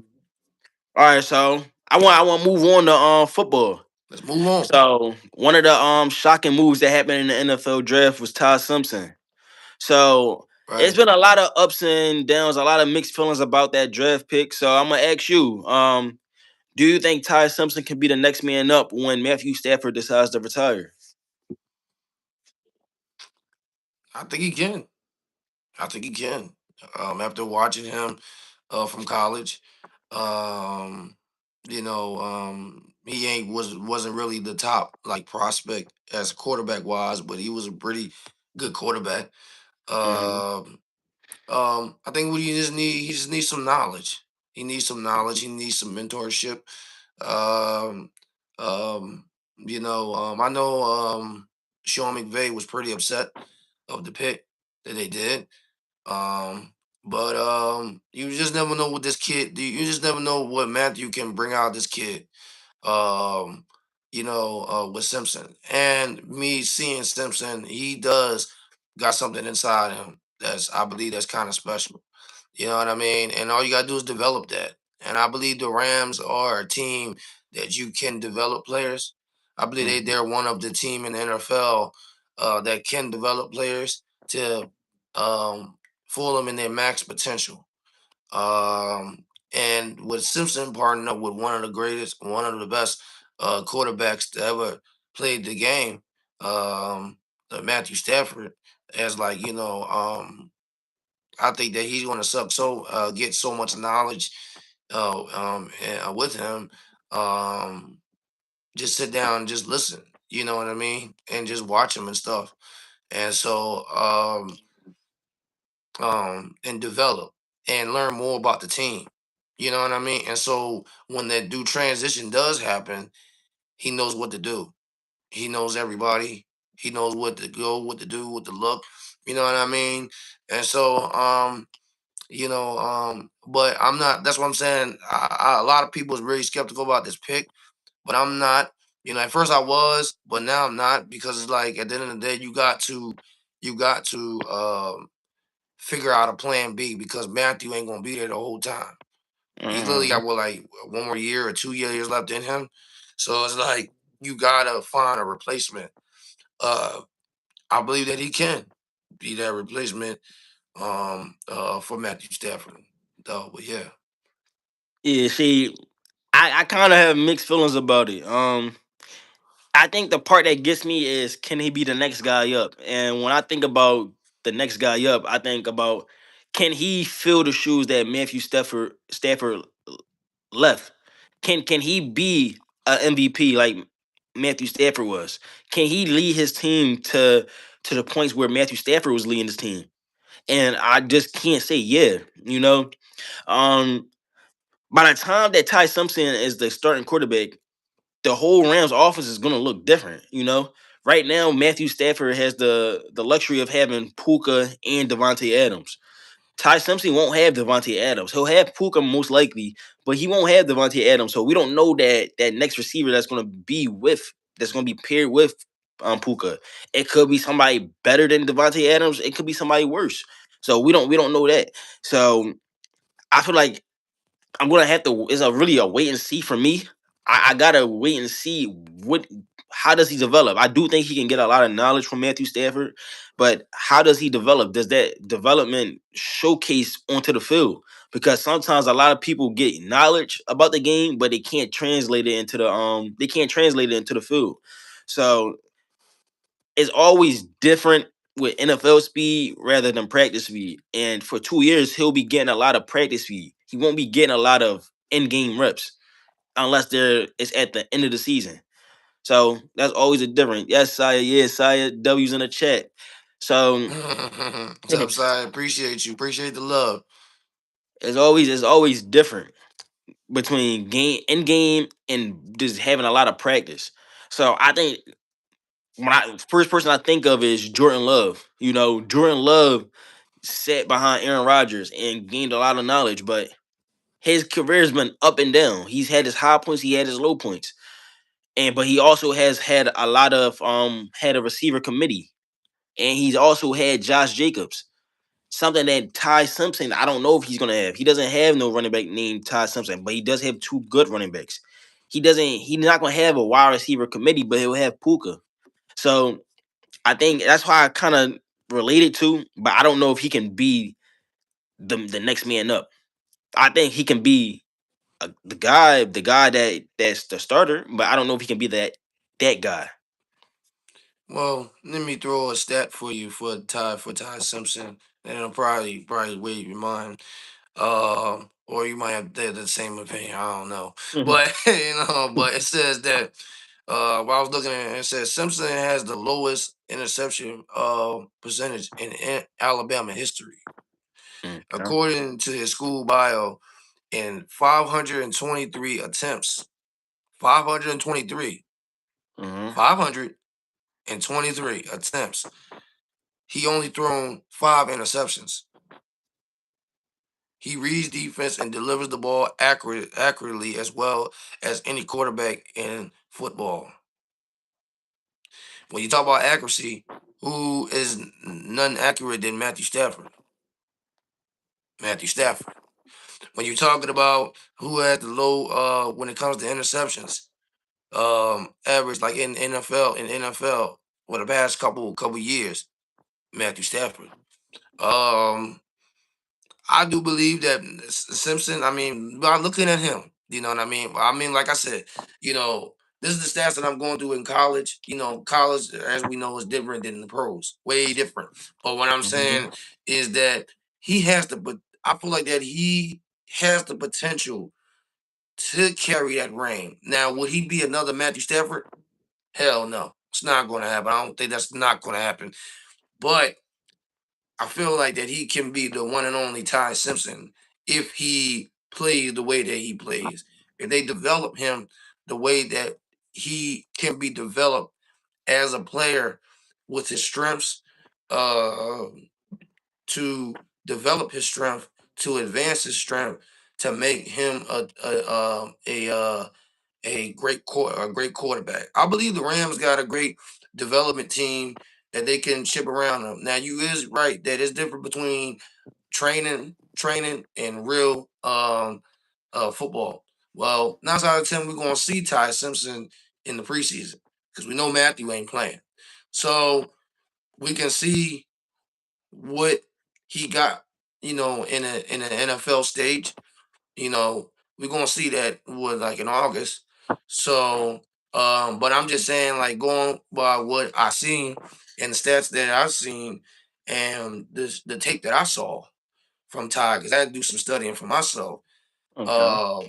all right. So I want to move on to football. Let's move on. So one of the shocking moves that happened in the NFL draft was Todd Simpson. So it's Right. been a lot of ups and downs, a lot of mixed feelings about that draft pick. So I'm gonna ask you, do you think Ty Simpson can be the next man up when Matthew Stafford decides to retire? I think he can. I think he can. After watching him from college, um, he ain't wasn't really the top like prospect as quarterback wise, but he was a pretty good quarterback. Hmm. Um, I think what he just needs some knowledge. He needs some knowledge. He needs some mentorship. Um, um, I know Sean McVay was pretty upset of the pick that they did. Um, but you just never know what this kid. You just never know what Matthew can bring out of this kid. Um, with Simpson and me seeing Simpson, he does got something inside him that's I believe that's kind of special. You know what I mean? And all you gotta do is develop that. And I believe the Rams are a team that you can develop players. I believe they're one of the team in the NFL that can develop players to um, fool them in their max potential. And with Simpson partnering up with one of the best quarterbacks to ever played the game, um, Matthew Stafford, as like I think that he's going to get so much knowledge with him. Um, just sit down and just listen. You know what I mean? And just watch him and stuff. And so and develop and learn more about the team. You know what I mean? And so when that due transition does happen, he knows what to do. He knows everybody. He knows what to go, what to do, what to look. You know what I mean? And so but I'm not. That's what I'm saying. A lot of people is really skeptical about this pick, but I'm not. At first I was, but now I'm not because it's like at the end of the day, you got to figure out a plan B because Matthew ain't gonna be there the whole time. He literally Mhm. got like 1 more year or 2 years left in him, so it's like you gotta find a replacement. Uh, I believe that he can be that replacement for Matthew Stafford. Though, but yeah. Yeah, see, I kind of have mixed feelings about it. I think the part that gets me is can he be the next guy up? And when I think about the next guy up, I think about can he fill the shoes that Matthew Stafford left? Can he be a MVP like Matthew Stafford was? Can he lead his team to the points where Matthew Stafford was leading his team? And I just can't say yeah, you know. Um, by the time that Ty Simpson is the starting quarterback, the whole Rams offense is going to look different. You know, right now Matthew Stafford has the luxury of having Puka and Devontae Adams. Ty Simpson won't have Devontae Adams. He'll have Puka most likely, but he won't have Devontae Adams. So we don't know that next receiver that's going to be paired with Puka. It could be somebody better than Devontae Adams. It could be somebody worse. So we don't know that. So I feel like I'm gonna have to. It's a really a wait and see for me. I gotta wait and see what. How does he develop? I do think he can get a lot of knowledge from Matthew Stafford, but how does he develop? Does that development showcase onto the field? Because sometimes a lot of people get knowledge about the game, but they can't translate it into the field. So it's always different with NFL speed rather than practice speed. And for 2 years, he'll be getting a lot of practice speed. He won't be getting a lot of in-game reps unless it's at the end of the season. So that's always a difference. Yes, Saya. Yes, Saya. W's in the chat. So What's up, it's Si? Appreciate you. Appreciate the love. always different between game in game and just having a lot of practice. So I think when I first person I think of is Jordan Love. You know, Jordan Love sat behind Aaron Rodgers and gained a lot of knowledge, but his career's been up and down. He's had his high points, he had his low points. And but he also has had a lot of had a receiver committee. And he's also had Josh Jacobs. Something that Ty Simpson, I don't know if he's gonna have. He doesn't have no running back named Ty Simpson, but he does have two good running backs. He's not gonna have a wide receiver committee, but he'll have Puka. So I think that's why I kind of related to, but I don't know if he can be the next man up. I think he can be the guy that's the starter, but I don't know if he can be that guy. Well, let me throw a stat for you for Ty Simpson, and it'll probably weigh your mind. Or you might have the same opinion. I don't know, Mhm. but but it says that while I was looking at it, it says Simpson has the lowest interception percentage in Alabama history, Okay. according to his school bio. In 523 attempts, 523, Hmm. 523 attempts, he only thrown 5 interceptions. He reads defense and delivers the ball accurately as well as any quarterback in football. When you talk about accuracy, who is none accurate than Matthew Stafford? Matthew Stafford. When you're talking about who had the low when it comes to interceptions, average like in NFL for the past couple years, Matthew Stafford. Um, I do believe that Simpson. I mean, by looking at him, you know what I mean. I mean, like I said, you know, this is the stats that I'm going through in college. You know, college, as we know, is different than the pros, way different. But what I'm Hmm. saying is that he has the, but I feel like that he has the potential to carry that reign. Now, would he be another Matthew Stafford? Hell no. It's not going to happen. I don't think that's not going to happen. But I feel like that he can be the one and only Ty Simpson if he plays the way that he plays. If they develop him the way that he can be developed as a player with his strengths, uh, to develop his strength, to advance his strength, to make him a great quarterback. I believe the Rams got a great development team that they can ship around them. Now you is right that it's different between training and real football. Well, 9 out of 10 we're gonna see Ty Simpson in the preseason because we know Matthew ain't playing. So we can see what he got, in the NFL stage. We're gonna see that with like in August. So, but I'm just saying, like going by what I seen and the stats that I've seen, and the tape that I saw from Ty, because I had to do some studying for myself. Okay. Uh,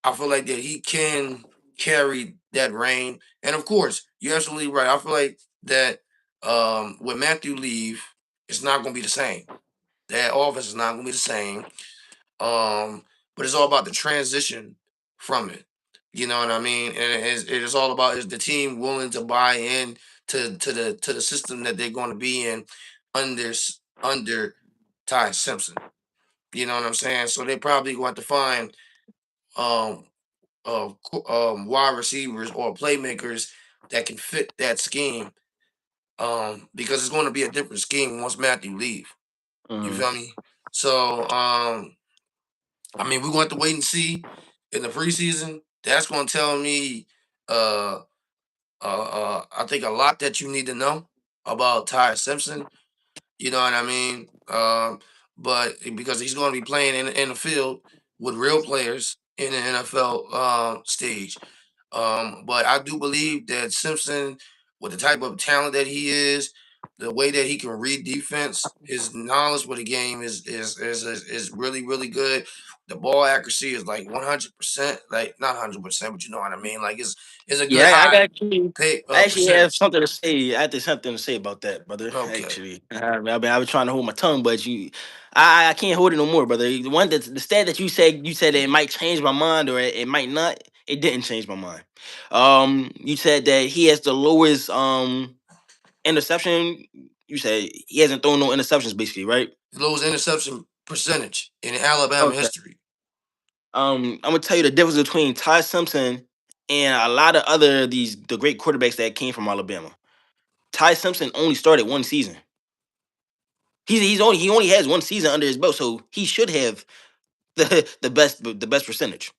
I feel like that he can carry that reign, and of course, you're absolutely right. I feel like that with Matthew leave, it's not gonna be the same. That offense is not gonna be the same. Um, but it's all about the transition from it. You know what I mean? And it is all about, is the team willing to buy in to the system that they're going to be in under Ty Simpson. You know what I'm saying? So they probably going to find um wide receivers or playmakers that can fit that scheme. Because it's going to be a different scheme once Matthew leave. You Mhm. feel me? So I mean, we're going to have to wait and see in the preseason. That's going to tell me, uh, I think a lot that you need to know about Ty Simpson. You know what I mean? But because he's going to be playing in the field with real players in the NFL stage. But I do believe that Simpson, with the type of talent that he is, the way that he can read defense, his knowledge with the game is really really good. The ball accuracy is like 100%, like not 100%, but you know what I mean. Like it's a good Yeah, I high actually, pay I actually have percentage. something to say. I have something to say about that, brother. Okay. Actually, I've been trying to hold my tongue, but I can't hold it no more, brother. The one that the stat that you said it might change my mind or it might not. It didn't change my mind. You said that he has the lowest interception. You said he hasn't thrown no interceptions, basically, right? Lowest interception percentage in Alabama Okay. history. I'm gonna tell you the difference between Ty Simpson and a lot of other the great quarterbacks that came from Alabama. Ty Simpson only started one season. He only has one season under his belt, so he should have the best percentage.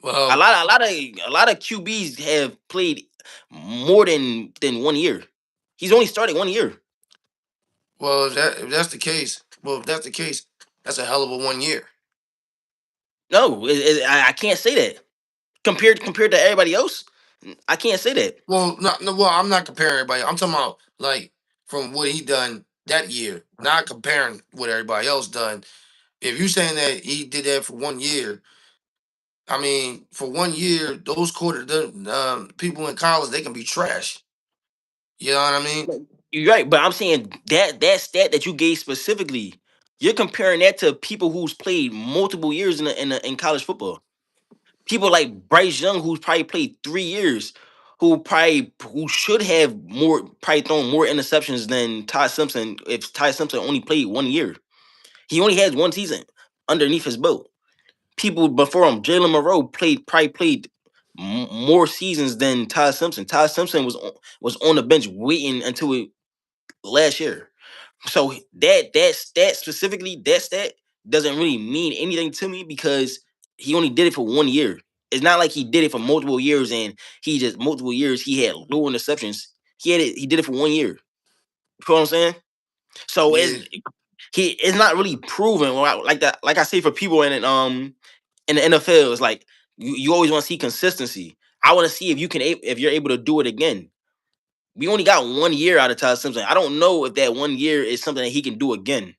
Well, A lot of QBs have played more than 1 year. He's only started 1 year. if that's the case, if that's the case, that's a hell of a 1 year. No, I can't say that compared to everybody else. I can't say that. Well, no, well, I'm not comparing everybody. I'm talking about like from what he done that year, not comparing what everybody else done. If you saying that he did that for 1 year, I mean, for 1 year, those people in college, they can be trash. You know what I mean? You're right, but I'm saying that stat that you gave specifically, you're comparing that to people who's played multiple years in college football. People like Bryce Young, who's probably played 3 years, who should have probably thrown more interceptions than Ty Simpson if Ty Simpson only played 1 year. He only has one season underneath his belt. People before him, Jalen Monroe probably played more seasons than Ty Simpson. Ty Simpson was on the bench waiting until last year. So that stat doesn't really mean anything to me because he only did it for 1 year. It's not like he did it for multiple years and he just multiple years he had low interceptions. He did it for 1 year. You know what I'm saying? So Yeah. it's not really proven like that. Like I say for people in the NFL, it's like you always want to see consistency. I want to see if if you're able to do it again. We only got 1 year out of Ty Simpson. I don't know if that 1 year is something that he can do again.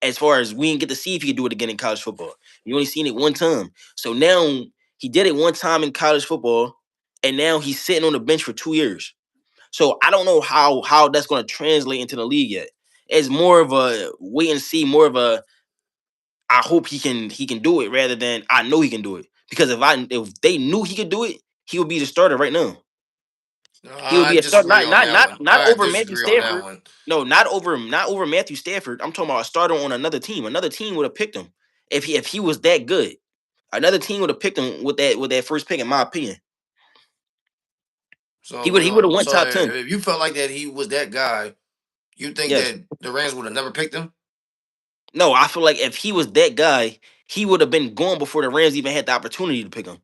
As far as we didn't get to see if he could do it again in college football. You only seen it one time. So now he did it one time in college football, and now he's sitting on the bench for 2 years. So I don't know how that's going to translate into the league yet. It's more of a wait and see, more of a I hope he can do it rather than I know he can do it. Because if they knew he could do it, he would be the starter right now. No, He would I be a starter, disagree not on not that not one. not I over Matthew disagree on that Stafford. one. No, not over Matthew Stafford. I'm talking about a starter on another team. Another team would have picked him if he was that good. Another team would have picked him with that first pick, in my opinion. He would have went So top 10. if you felt like that he was that guy, you think Yes. that the Rams would have never picked him? No, I feel like if he was that guy, he would have been gone before the Rams even had the opportunity to pick him.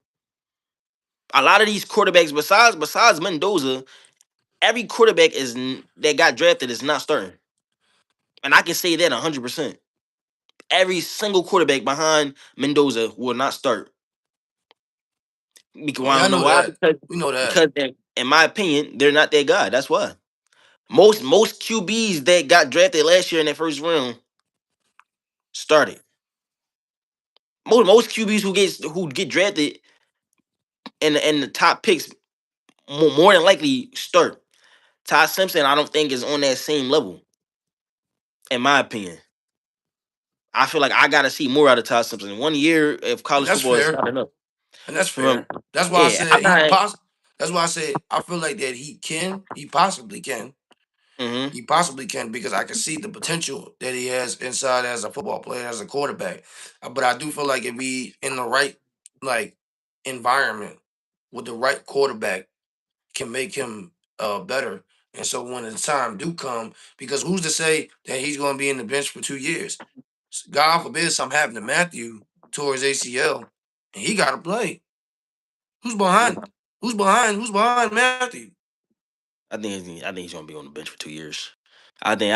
A lot of these quarterbacks, besides Mendoza, every quarterback that got drafted is not starting, and I can say that 100%. Every single quarterback behind Mendoza will not start. Because Oh I yeah, I don't know know why. that. Because We know that. because in my opinion, they're not that guy. That's why. Most QBs that got drafted last year in that first round started. Most QBs who get drafted in the top picks more than likely start. Ty Simpson, I don't think is on that same level, in my opinion. I feel like I gotta see more out of Ty Simpson. 1 year of And college that's football is fair. not enough. And that's From fair. That's why I yeah, I'm said not. that's why I said I feel like that he possibly can. Hmm. He possibly can because I can see the potential that he has inside as a football player, as a quarterback. But I do feel like if he in the right like environment with the right quarterback can make him better. And so when the time do come, because who's to say that he's going to be in the bench for 2 years? God forbid something happen to Matthew towards ACL, and he got to play. Who's behind? Who's behind Matthew? I think he's gonna be on the bench for 2 years. I think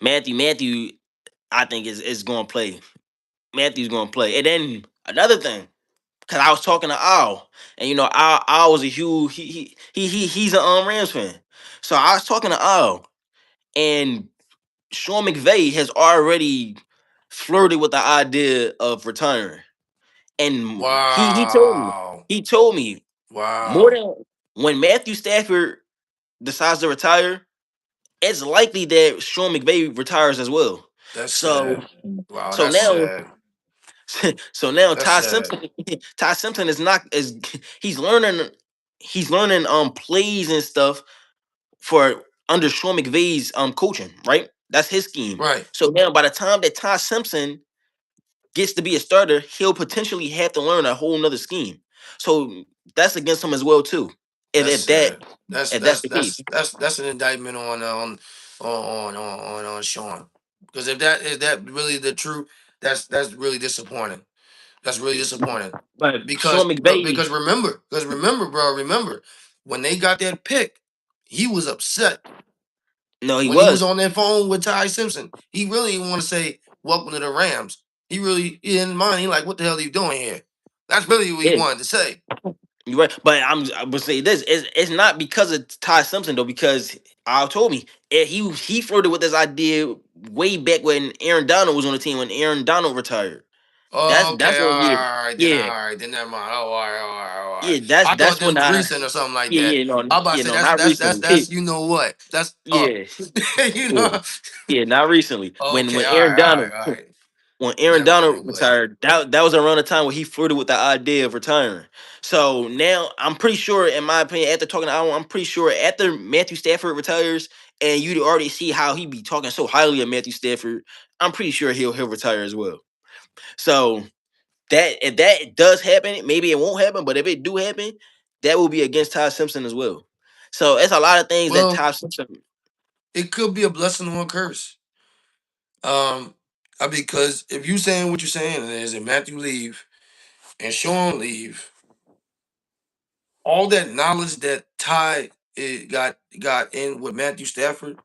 Matthew. I think is gonna play. Matthew's gonna play. And then another thing, because I was talking to Al, and Al was a huge he's an Rams fan. So I was talking to Al, and Sean McVay has already flirted with the idea of retiring. And Wow. he told me more Wow. than when Matthew Stafford decides to retire, it's likely that Sean McVay retires as well. That's So sad. Wow, so that's now sad. so now That's Ty sad. Simpson Ty Simpson is not is he's learning plays and stuff for under Sean McVay's coaching, right? That's his scheme. Right. So now by the time that Ty Simpson gets to be a starter, he'll potentially have to learn a whole nother scheme. So that's against him as well too. If, That's if that sad. That's if that's that's the case. that's that's that's an indictment on Sean. Because if that really the truth, that's really disappointing. That's really disappointing. But Because Sean McVay, because remember, bro, remember when they got that pick, he was upset no, he when he was was. on that phone with Ty Simpson. He really didn't want to say welcome to the Rams. He didn't mind. He like, what the hell are you doing here? That's really what he Yeah, wanted to say. you're right. But I would say this: it's not because of Ty Simpson though, because Al told me he flirted with this idea way back when Aaron Donald was on the team when Aaron Donald retired. That's Okay, when all yeah, right, then never mind. Oh, all right. yeah. That's I thought that's this when was I recent or something like yeah that. yeah no I about to yeah say no that's not that's that's recently. that's you know what? That's Yeah, you yeah, know. yeah, not recently. When Okay, when all Aaron right, all right, Donald all right. when Aaron Never mind. Donald Anyway, retired, that was around the time where he flirted with the idea of retiring. So now I'm pretty sure, in my opinion, after talking to Alan, I'm pretty sure after Matthew Stafford retires, and you already see how he be talking so highly of Matthew Stafford, I'm pretty sure he'll retire as well. So that if that does happen, maybe it won't happen, but if it do happen, that will be against Ty Simpson as well. So it's a lot of things that well, Ty Simpson. it could be a blessing or a curse. Um, because if you saying what you're saying is, and Matthew leave and Sean leave, all that knowledge that Ty got in with Matthew Stafford,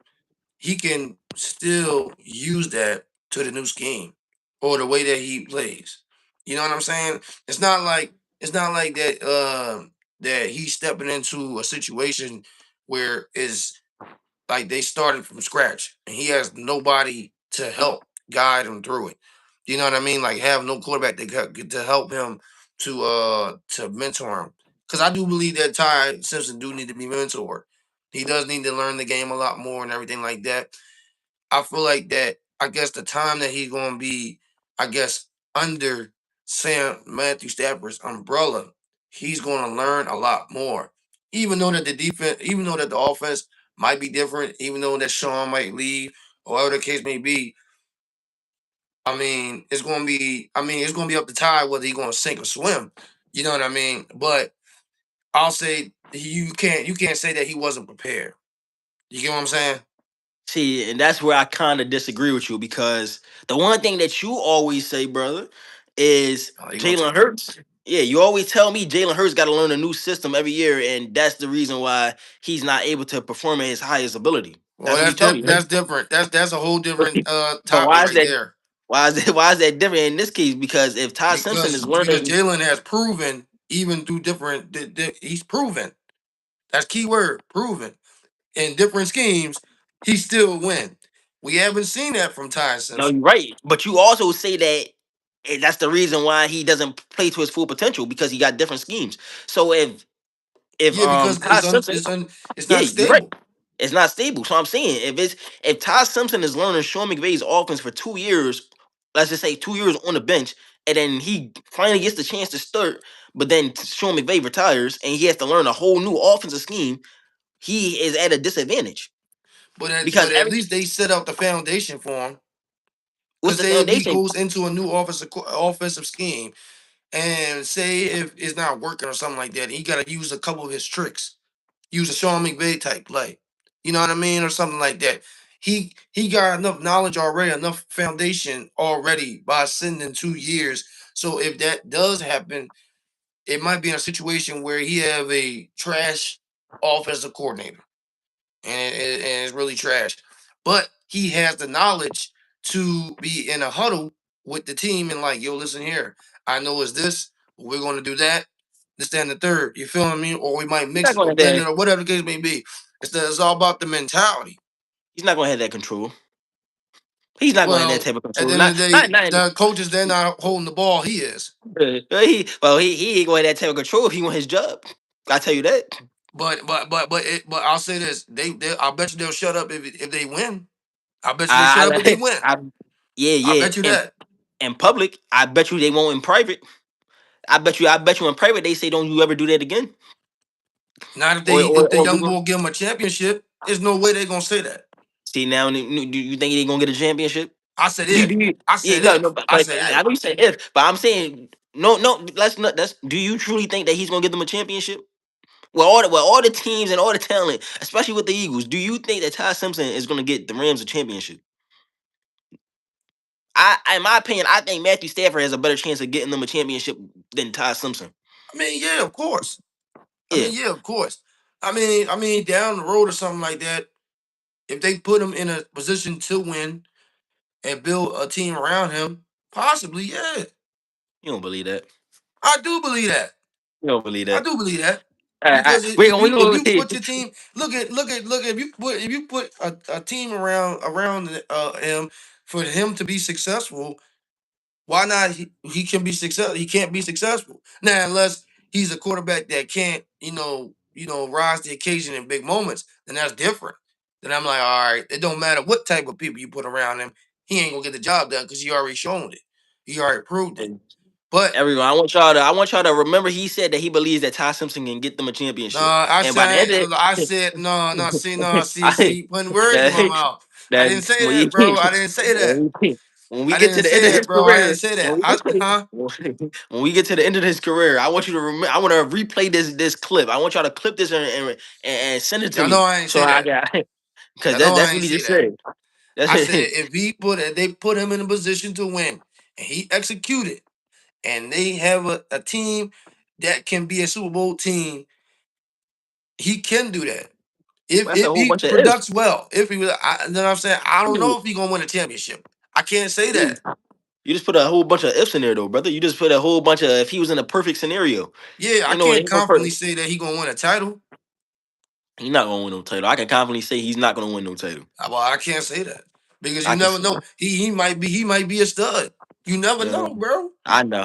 he can still use that to the new scheme or the way that he plays. You know what I'm saying? It's not like that that he's stepping into a situation where it's like they started from scratch and he has nobody to help guide him through it. You know what I mean? Like have no quarterback to help him to mentor him. Because I do believe that Ty Simpson do need to be mentored. He does need to learn the game a lot more and everything like that. I feel like that. I guess the time that he's going to be, I guess, under Sam Matthew Stafford's umbrella, he's going to learn a lot more. Even though that the defense, even though that the offense might be different, even though that Sean might leave, or whatever the case may be, I mean, it's going to be, I mean, it's going to be up to Ty whether he's going to sink or swim. You know what I mean? But I'll say you can't say that he wasn't prepared. You get what I'm saying? See, and that's where I kind of disagree with you because the one thing that you always say, brother, is Oh, you gonna Jalen take it? Hurts. Yeah, you always tell me Jalen Hurts got to learn a new system every year, and that's the reason why he's not able to perform at his highest ability. Well, That's what you tell me, right? that's different. That's a whole different But topic right there. why is that different in this case? Because if Todd Simpson is Because learning, Jalen has proven even through different he's proven. That's key word, proven. In different schemes, he still win. We haven't seen that from Ty no, Simpson. you're right. But you also say that that's the reason why he doesn't play to his full potential because he got different schemes. So if Yeah, because Todd Simpson, it's yeah, not you're right. stable. It's not stable. So I'm saying if Todd Simpson is learning Sean McVay's offense for 2 years, let's just say 2 years on the bench, and then he finally gets the chance to start, but then Sean McVay retires and he has to learn a whole new offensive scheme, he is at a disadvantage But because at least they set up the foundation for him. what's Because the say if he foundation? goes into a new offensive scheme, and say if it's not working or something like that, he got to use a couple of his tricks, use a Sean McVay type play. You know what I mean, or something like that. He got enough knowledge already, enough foundation already by sending 2 years. So if that does happen, it might be in a situation where he have a trash offensive coordinator, and it's really trash. But he has the knowledge to be in a huddle with the team and like, yo, listen here. I know it's this. We're going to do that. This, that, and the third. You feel what I mean? Or we might He's mix not it or going blend to it or whatever the case may be. It's all about the mentality. he's not going to have that control. He's not going to have that Well, type of at control. the end of the day, Not the coaches they're not holding the ball. He is. he ain't going to have that type of control if he want his job. I tell you that. But I'll say this: they I bet you they'll shut up if they win. I bet you they shut up if they I, win. I yeah, I yeah. bet you that. In public, I bet you they won't in private. I bet you in private they say don't you ever do that again. Not Or if the or we young gonna bull give him a championship. There's no way they're gonna say that. see now. Do you think they gonna get a championship? I said Do you, if. do you I yeah, said no, no, if. but, I but said I if. know you said if, but I'm saying no, no. Let's not. That's. Do you truly think that he's gonna give them a championship? Well, all the teams and all the talent, especially with the Eagles, do you think that Ty Simpson is gonna get the Rams a championship? In my opinion, I think Matthew Stafford has a better chance of getting them a championship than Ty Simpson. I mean, yeah, of course. I Yeah, mean, yeah, of course. I mean, down the road or something like that, if they put him in a position to win and build a team around him, possibly, yeah. you don't believe that. I do believe that. You don't believe I that. do believe that. All right, all Because right. We if gonna you put your team look if you put a team around him for him to be successful, why not he can be successful? He can't be successful now unless he's a quarterback that can't rise to the occasion in big moments. Then that's different. Then I'm like, all right, it don't matter what type of people you put around him, he ain't gonna get the job done because he already shown it. He already proved it. But everyone. I want y'all to remember he said that he believes that Ty Simpson can get them a championship. And by the end of I said no, no. See, no, I, see, putting words in my that, mouth. I didn't that say when, that, bro. I didn't say that. when we I get to didn't the end say of his that, bro. I didn't career, say that. Huh? when we get to the end of his career, I want you to remember. I want to replay this clip. I want y'all to clip this and send it to Y'all know me. I ain't So say I that. got because Y'all know that's I what ain't he say just that. said. That's I said it. if they put him in a position to win and he executed and they have a team that can be a Super Bowl team, he can do that. That's a If whole he bunch of ifs. products well, if he was, then I'm saying I don't know if he gonna win a championship. I can't say You that. you just put a whole bunch of ifs in there, though, brother. You just put a whole bunch of if he was in a perfect scenario. Yeah, I You know, can't ain't no confidently perfect. say that he gonna win a title. He's not gonna win no title. I can confidently say he's not gonna win no title. Well, I can't say that because you I can never say know. He might be a stud. You never that. know, bro. I know.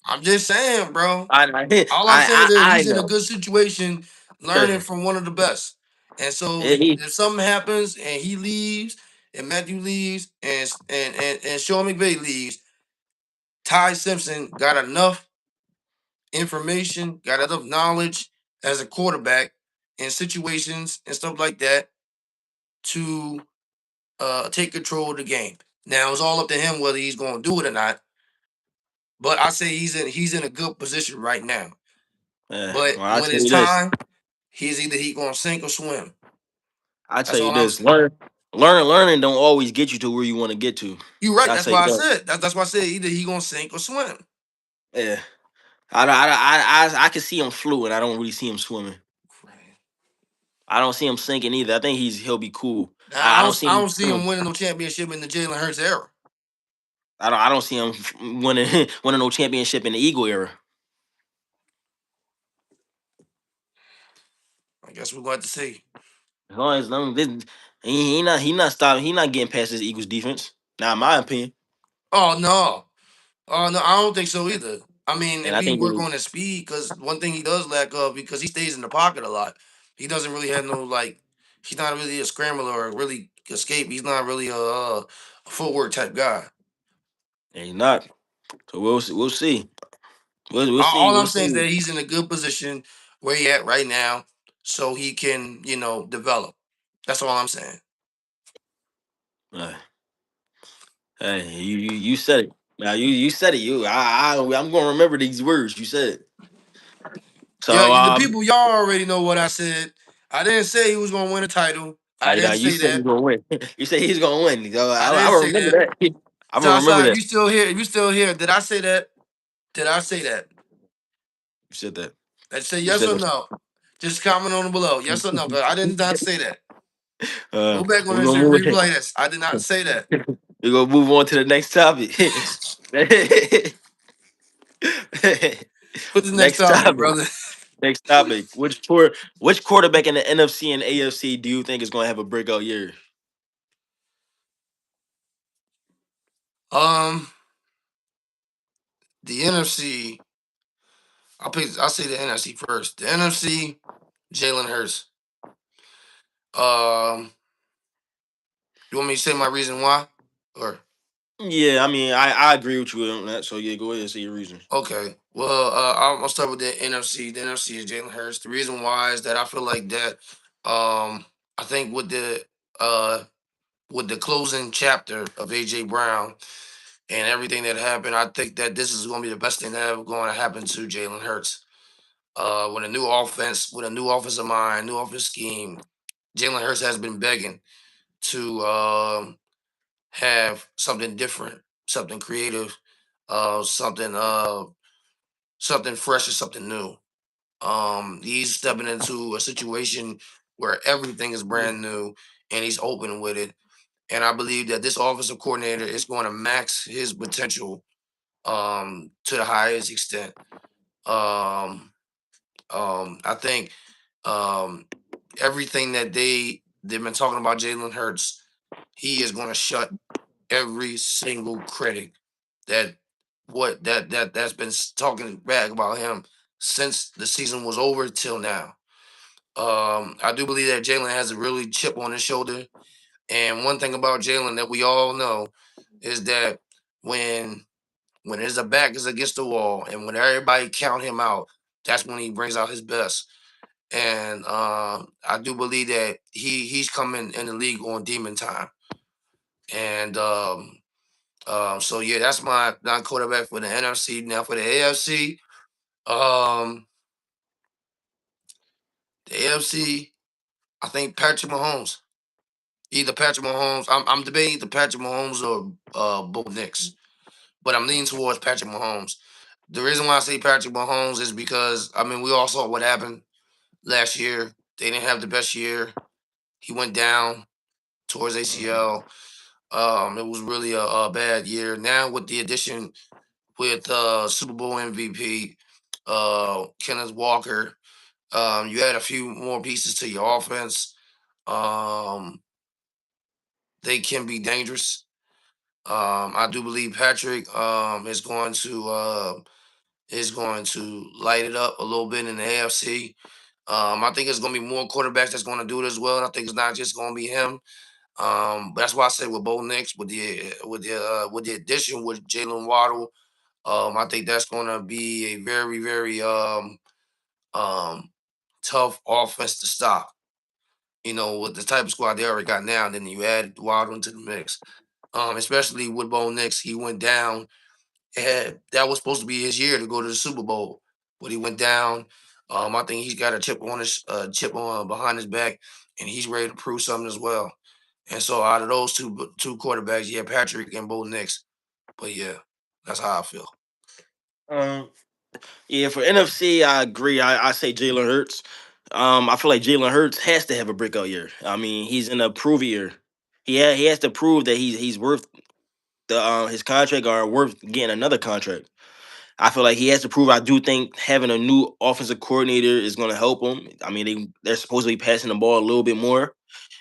I'm just saying, bro. I All I'm saying is I he's in a know. good situation learning from one of the best. And so Yeah, if something happens and he leaves, and Matthew leaves, and Sean McVay leaves, Ty Simpson got enough information, got enough knowledge as a quarterback in situations and stuff like that to take control of the game. Now it's all up to him whether he's going to do it or not. But I say he's in a good position right now. But well, I when tell it's you this. time, he going to sink or swim. I That's tell you all I'm this. saying. Learning don't always get you to where you want to get to. You're right. I That's tell you why I that. said that's why I said either he gonna sink or swim. Yeah. I can see him fluid. I don't really see him swimming. Right. I don't see him sinking either. I think he'll be cool. Now, I don't see I him don't see him swimming. winning no championship in the Jalen Hurts era. I don't see him winning no championship in the Eagle era. I guess we're going to see. As long as he not stopping. He not getting past this Eagles defense. Now, in my opinion, Oh no, oh no, I don't think so either. I mean, and if I he think work they, on his speed, because one thing he does lack of, because he stays in the pocket a lot. He doesn't really have no like. He's not really a scrambler or really escape. He's not really a footwork type guy. they not. So we'll see. We'll see. All We'll I'm saying is see. that he's in a good position where he at right now, so he can develop. That's all I'm saying. Uh, hey, you said it. Now you said it. I'm gonna remember these words you said. Yeah, So the people y'all already know what I said. I didn't say he was gonna win a title. I didn't you say said he's that. gonna win. You said he's gonna win. So I I didn't will say remember that. that. I'm gonna remember Joshua, if that. you still here, did I say that? Did I say that? You said that. Let's say You yes said or that. no. Just comment on it below. Yes or no. But I did not say that. Go back on We're this gonna and move. replay this. I did not say that. We're gonna move on to the next topic. What's the next Next topic, topic. brother? Next topic. Which quarterback in the NFC and AFC do you think is going to have a breakout year? Um, the NFC. I'll say the NFC first. The NFC, Jalen Hurts. Um, you want me to say my reason why? Or Yeah, I mean, I agree with you on that. So yeah, go ahead and say your reasons. okay. Well, I'll start with the NFC. The NFC is Jalen Hurts. The reason why is that I feel like that. I think uh with the closing chapter of AJ Brown and everything that happened, I think that this is going to be the best thing that ever going to happen to Jalen Hurts. With a new offense, with a new offensive mind, new offense scheme, Jalen Hurts has been begging to have something different, something creative, something something fresh or something new. He's stepping into a situation where everything is brand new and he's open with it. And I believe that this offensive coordinator is going to max his potential to the highest extent. I think um, everything that they've been talking about Jalen Hurts, he is going to shut every single critic that that's been talking bad about him since the season was over till now. I do believe that Jalen has a really chip on his shoulder, and one thing about Jalen that we all know is that when his back is against the wall and when everybody count him out, that's when he brings out his best. And I do believe that he's coming in the league on demon time. And so yeah, that's my non quarterback for the NFC. Now for the AFC, um, the AFC, I think Patrick Mahomes. Either Patrick Mahomes. I'm debating either Patrick Mahomes or Bo Nix, but I'm leaning towards Patrick Mahomes. The reason why I say Patrick Mahomes is because I mean we all saw what happened last year. They didn't have the best year. He went down towards ACL. It was really a bad year. Now with the addition with Super Bowl MVP Kenneth Walker, you add a few more pieces to your offense. Um, they can be dangerous. I do believe Patrick is going to light it up a little bit in the AFC. I think it's gonna be more quarterbacks that's gonna do it as well. And I think it's not just gonna be him. But that's why I said with Bo Nix, with the addition with Jalen Waddle, I think that's gonna be a very, very um tough offense to stop. With the type of squad they already got now, then you add Waddle into the mix. Especially with Bo Nix, he went down, and that was supposed to be his year to go to the Super Bowl, but he went down. I think he's got a chip on behind his back, and he's ready to prove something as well. And so out of those two quarterbacks, yeah, Patrick and Bo Nix. But yeah, that's how I feel. Um, yeah, for NFC, I agree. I say Jalen Hurts. I feel like Jalen Hurts has to have a breakout year. I mean, he's in a prove year. He has to prove that he's worth the his contract or worth getting another contract. I feel like he has to prove. I do think having a new offensive coordinator is going to help him. I mean, they're supposed to be passing the ball a little bit more.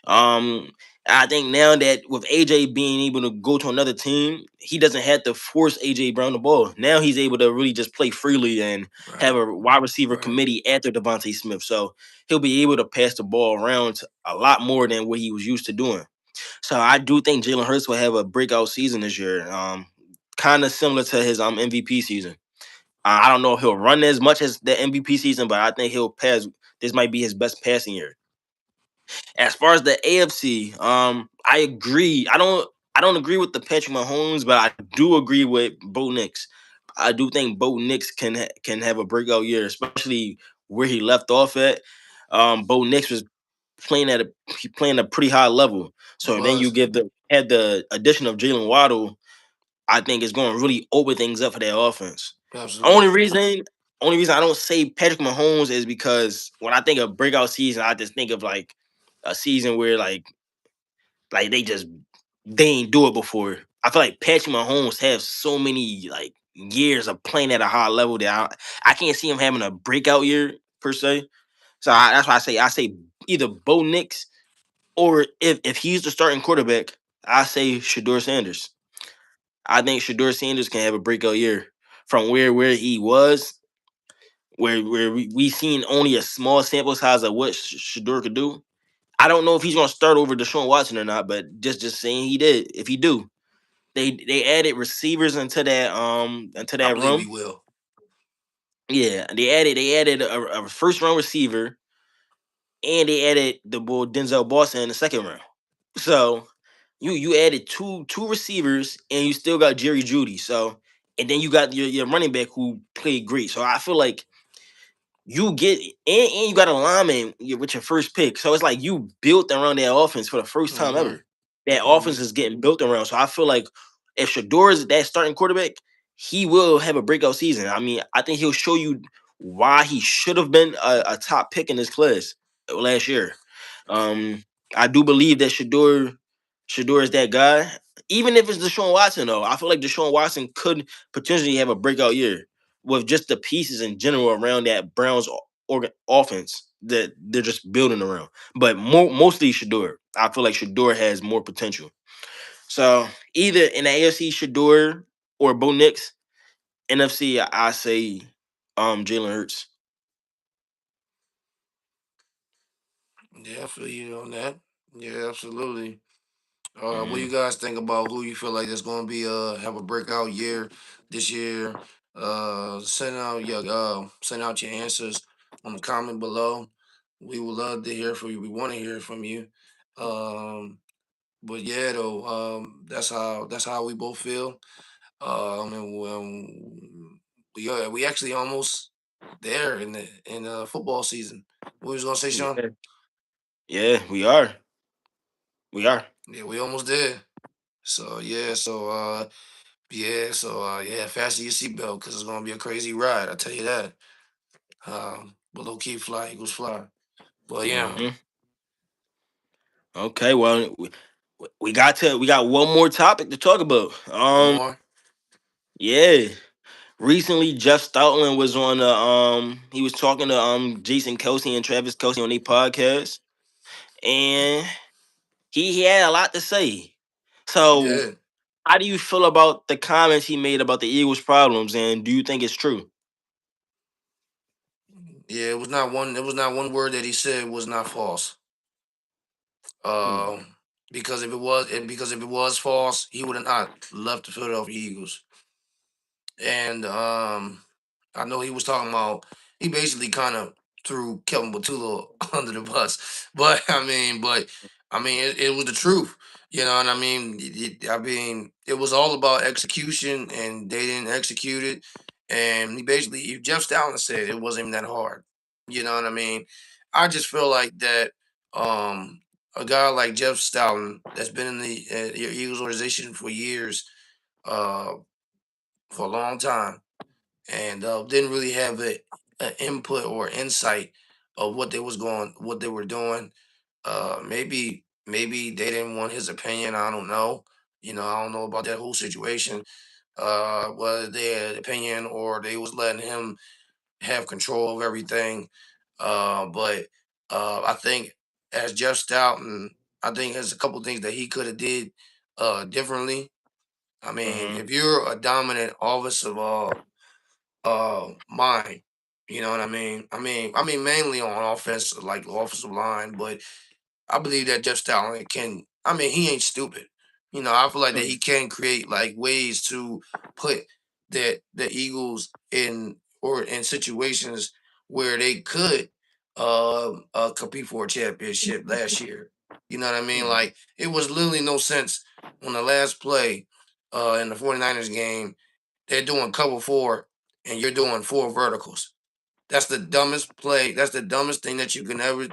Um, I think now that with AJ being able to go to another team, he doesn't have to force AJ Brown the ball. Now he's able to really just play freely and have Right. a wide receiver Right. committee after Devontae Smith. So he'll be able to pass the ball around a lot more than what he was used to doing. So I do think Jalen Hurts will have a breakout season this year. Kind of similar to his MVP season. I don't know if he'll run as much as the MVP season, but I think he'll pass. This might be his best passing year. As far as the AFC, I agree. I don't agree with the Patrick Mahomes, but I do agree with Bo Nix. I do think Bo Nix can have a breakout year, especially where he left off at. Bo Nix was playing a pretty high level. He So then you was. give the add the addition of Jalen Waddle. I think it's going to really open things up for their offense. Absolutely. Only reason, only reason I don't say Patrick Mahomes is because when I think of breakout season, I just think of like a season where like they ain't do it before. I feel like Patrick Mahomes has so many like years of playing at a high level that I can't see him having a breakout year per se. So that's why I say either Bo Nix or if he's the starting quarterback, I say Shador Sanders. I think Shador Sanders can have a breakout year from where he was, where we seen only a small sample size of what Shador could do. I don't know if he's going to start over Deshaun Watson or not, but just saying he did. If he do, they added receivers into I that believe he room. will. Yeah, they added a first round receiver, and they added the boy Denzel Boston in the second round. So you added two receivers, and you still got Jerry Judy. So and then you got your running back who played great. So I feel like you get and you got a lineman with your first pick. So it's like you built around that offense for the first time Mm-hmm. ever. That Mm-hmm. offense is getting built around. So I feel like if Shador is that starting quarterback, he will have a breakout season. I mean, I think he'll show you why he should have been a top pick in this class last year. Um, I do believe that Shador is that guy. Even if it's Deshaun Watson, though, I feel like Deshaun Watson could potentially have a breakout year with just the pieces in general around that Browns offense that they're just building around. But mostly Shador. I feel like Shador has more potential. So either in the AFC, Shador or Bo Nix. NFC, I say Jalen Hurts. Yeah, I feel you on that. Yeah, absolutely. What do Mm, you guys think about who you feel like is going to be have a breakout year this year? Send out your answers on the comment below. We would love to hear from you. We want to hear from you. Um, but yeah, though, that's how we both feel. And we actually almost there in the football season. What was you gonna say, Sean? yeah, yeah, we are. We are. Yeah, we almost there. So yeah, fasten your seatbelt because it's gonna be a crazy ride. I tell you that. But low key fly, Eagles fly. But yeah, Hmm. Okay, well, we got one more topic to talk about. one more. Yeah. Recently, Jeff Stoutland was on the he was talking to Jason Kelsey and Travis Kelsey on their podcast, and he had a lot to say. He So, did. how do you feel about the comments he made about the Eagles' problems, and do you think it's true? Yeah, it was not one. It was not one word that he said was not false. Mm. Um, because if it was false, he would have not left the Philadelphia Eagles. And I know he was talking about he basically kind of threw Kevin Batula under the bus, but it was the truth, you know. And it was all about execution, and they didn't execute it. And he basically, Jeff Stalin said it wasn't even that hard, you know what I mean. I just feel like that a guy like Jeff Stalin that's been in the Eagles organization for years, uh, for a long time, and didn't really have a input or insight of what they were doing. Maybe they didn't want his opinion. I don't know. You know, I don't know about that whole situation. Whether they had opinion or they was letting him have control of everything. But I think as Jeff Stoughton, I think there's a couple things that he could have did differently. I mean, Mm-hmm. if you're a dominant offensive mind. You know what I mean? I mean mainly on offense, like offensive line, but I believe that Jeff Stalin can. I mean, he ain't stupid. You know, I feel like that he can create like ways to put the Eagles in situations where they could compete for a championship last year. You know what I mean? Mm-hmm. Like it was literally no sense on the last play in the 49ers game. They're doing cover four and you're doing four verticals. That's the dumbest play. That's the dumbest thing that you can ever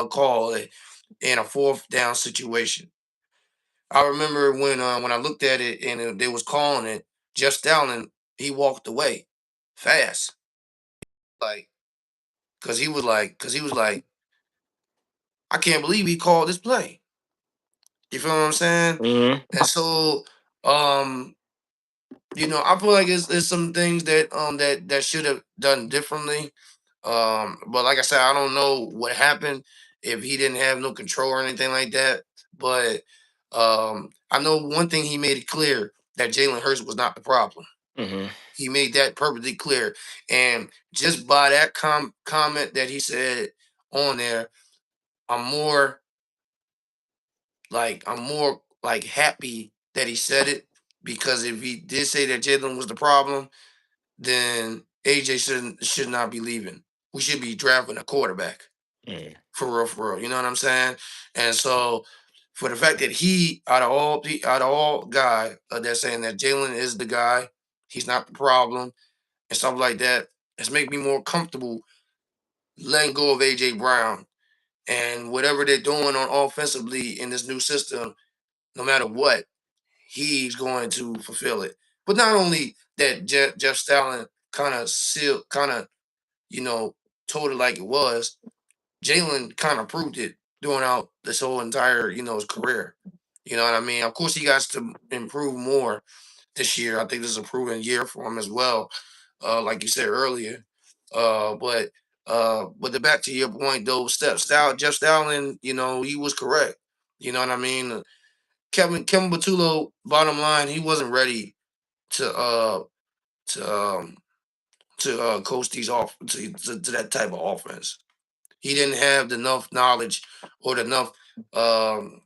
call it in a fourth down situation. I remember when I looked at it and they was calling it, Jeff Stalin, he walked away fast, like because he was like, I can't believe he called this play. You feel what I'm saying? Mm-hmm. And so, um, I feel like it's some things that should have done differently. But like I said, I don't know what happened if he didn't have no control or anything like that. But I know one thing he made it clear that Jalen Hurts was not the problem. Mm-hmm. He made that perfectly clear, and just by that comment that he said on there, I'm more I'm more like happy that he said it because if he did say that Jalen was the problem, then AJ should not be leaving. We should be drafting a quarterback Mm-hmm. for real, for real. You know what I'm saying? And so for the fact that he out of all guy that's saying that Jalen is the guy, he's not the problem and stuff like that, it's make me more comfortable letting go of AJ Brown and whatever they're doing on offensively in this new system. No matter what, he's going to fulfill it. But not only that, Jeff Stalin kind of you know told it like it was. Jalen kind of proved it throughout this whole entire his career. You know what I mean? Of course, he got to improve more this year. I think this is a proven year for him as well. Like you said earlier. But the back to your point though, Jeff Stalin, he was correct. You know what I mean? Kevin Batullo, bottom line, he wasn't ready to to um coach these off to that type of offense. He didn't have enough knowledge or um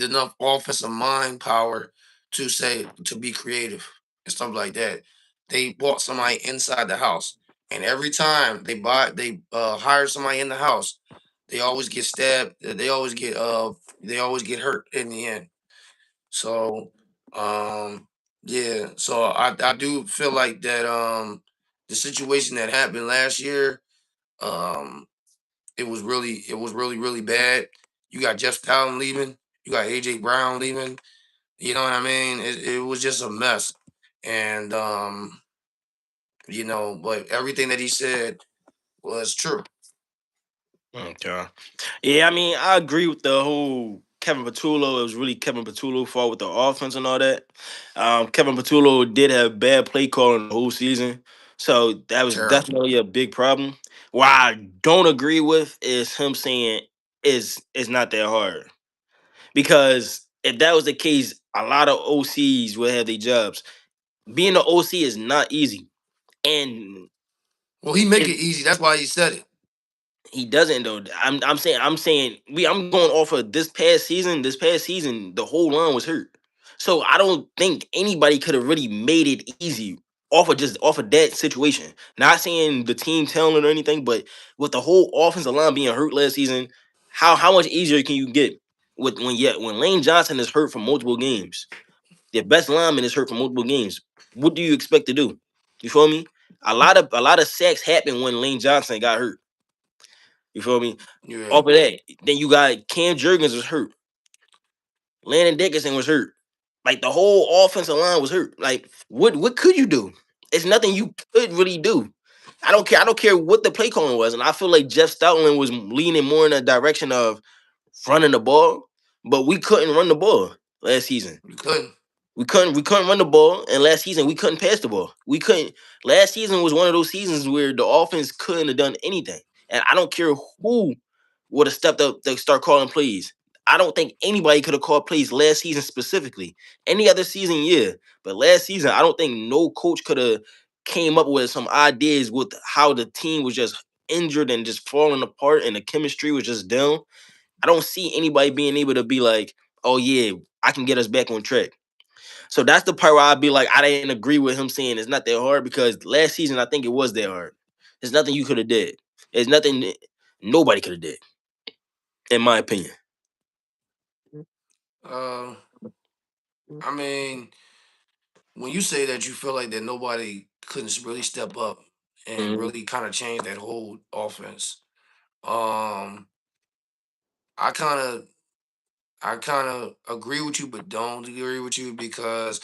enough offensive mind power to say to be creative and stuff like that. They bought somebody inside the house, and every time they hire somebody in the house, they always get stabbed. They always get hurt in the end. So yeah, so I do feel like that the situation that happened last year, um it was really really bad. You got Jeff Allen leaving, you got AJ Brown leaving. You know what I mean? It was just a mess, and but everything that he said was true. Okay. Yeah, I mean, I agree with the whole Kevin Patullo. It was really Kevin Patullo's fault with the offense and all that. Kevin Patullo did have bad play calling the whole season, so that was Terrible. definitely a big problem. What I don't agree with is him saying is not that hard, because if that was the case, a lot of OCs would have their jobs. Being an OC is not easy, and Well, he make it easy. That's why he said it. He doesn't though. I'm saying I'm going off of this past season. This past season, the whole line was hurt. So I don't think anybody could have really made it easy off of that situation. Not saying the team talent or anything, but with the whole offensive line being hurt last season, how much easier can you get with when Lane Johnson is hurt for multiple games? Their best lineman is hurt for multiple games. What do you expect to do? You feel me? A lot of sacks happened when Lane Johnson got hurt. You feel me? Yeah. Off of that, then you got Cam Jurgens was hurt. Landon Dickinson was hurt. Like the whole offensive line was hurt. Like what could you do? It's nothing you could really do. I don't care. I don't care what the play calling was, and I feel like Jeff Stoutland was leaning more in the direction of running the ball, but we couldn't run the ball last season. We couldn't. We couldn't run the ball, and last season we couldn't pass the ball. We couldn't. Last season was one of those seasons where the offense couldn't have done anything, and I don't care who would have stepped up to start calling plays. I don't think anybody could have called plays last season specifically. Any other season, yeah, but last season I don't think no coach could have came up with some ideas with how the team was just injured and just falling apart, and the chemistry was just down. I don't see anybody being able to be like, "Oh yeah, I can get us back on track." So that's the part where I'd be like, I didn't agree with him saying it's not that hard because last season I think it was that hard. There's nothing you could have did. There's nothing nobody could have did, in my opinion. I mean, when you say that you feel like that nobody couldn't really step up and Mhm. really kind of change that whole offense, um, I kind of agree with you, but don't agree with you because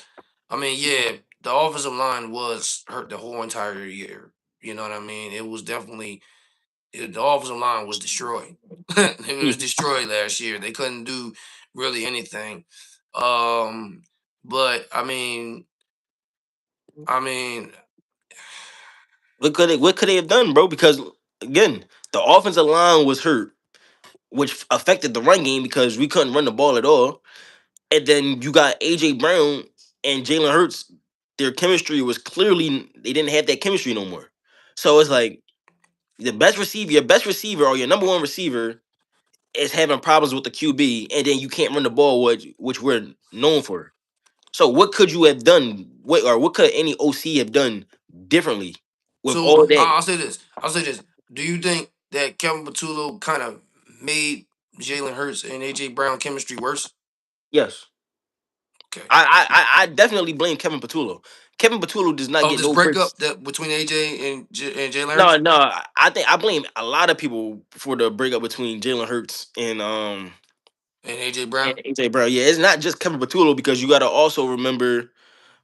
I mean, yeah, the offensive line was hurt the whole entire year. You know what I mean? It was definitely the offensive line was destroyed. It was destroyed last year. They couldn't do really anything. Um, but I mean, What could they have done, bro? Because again, the offensive line was hurt, which affected the run game because we couldn't run the ball at all. And then you got AJ Brown and Jalen Hurts. Their chemistry was clearly they didn't have that chemistry no more. So it's like your best receiver or your number one receiver is having problems with the QB, and then you can't run the ball, which we're known for. So what could you have done? What could any OC have done differently with so all that? I'll say this. I'll say this. Do you think that Kevin Patullo kind of made Jalen Hurts and AJ Brown chemistry worse? Yes, Okay. I definitely blame Kevin Patullo. Kevin Patullo does not Of get this no praise. breakup that between AJ and Jalen No, Hurts no, I think I blame a lot of people for the breakup between Jalen Hurts and AJ Brown, and AJ Brown. Yeah, it's not just Kevin Patullo because you got to also remember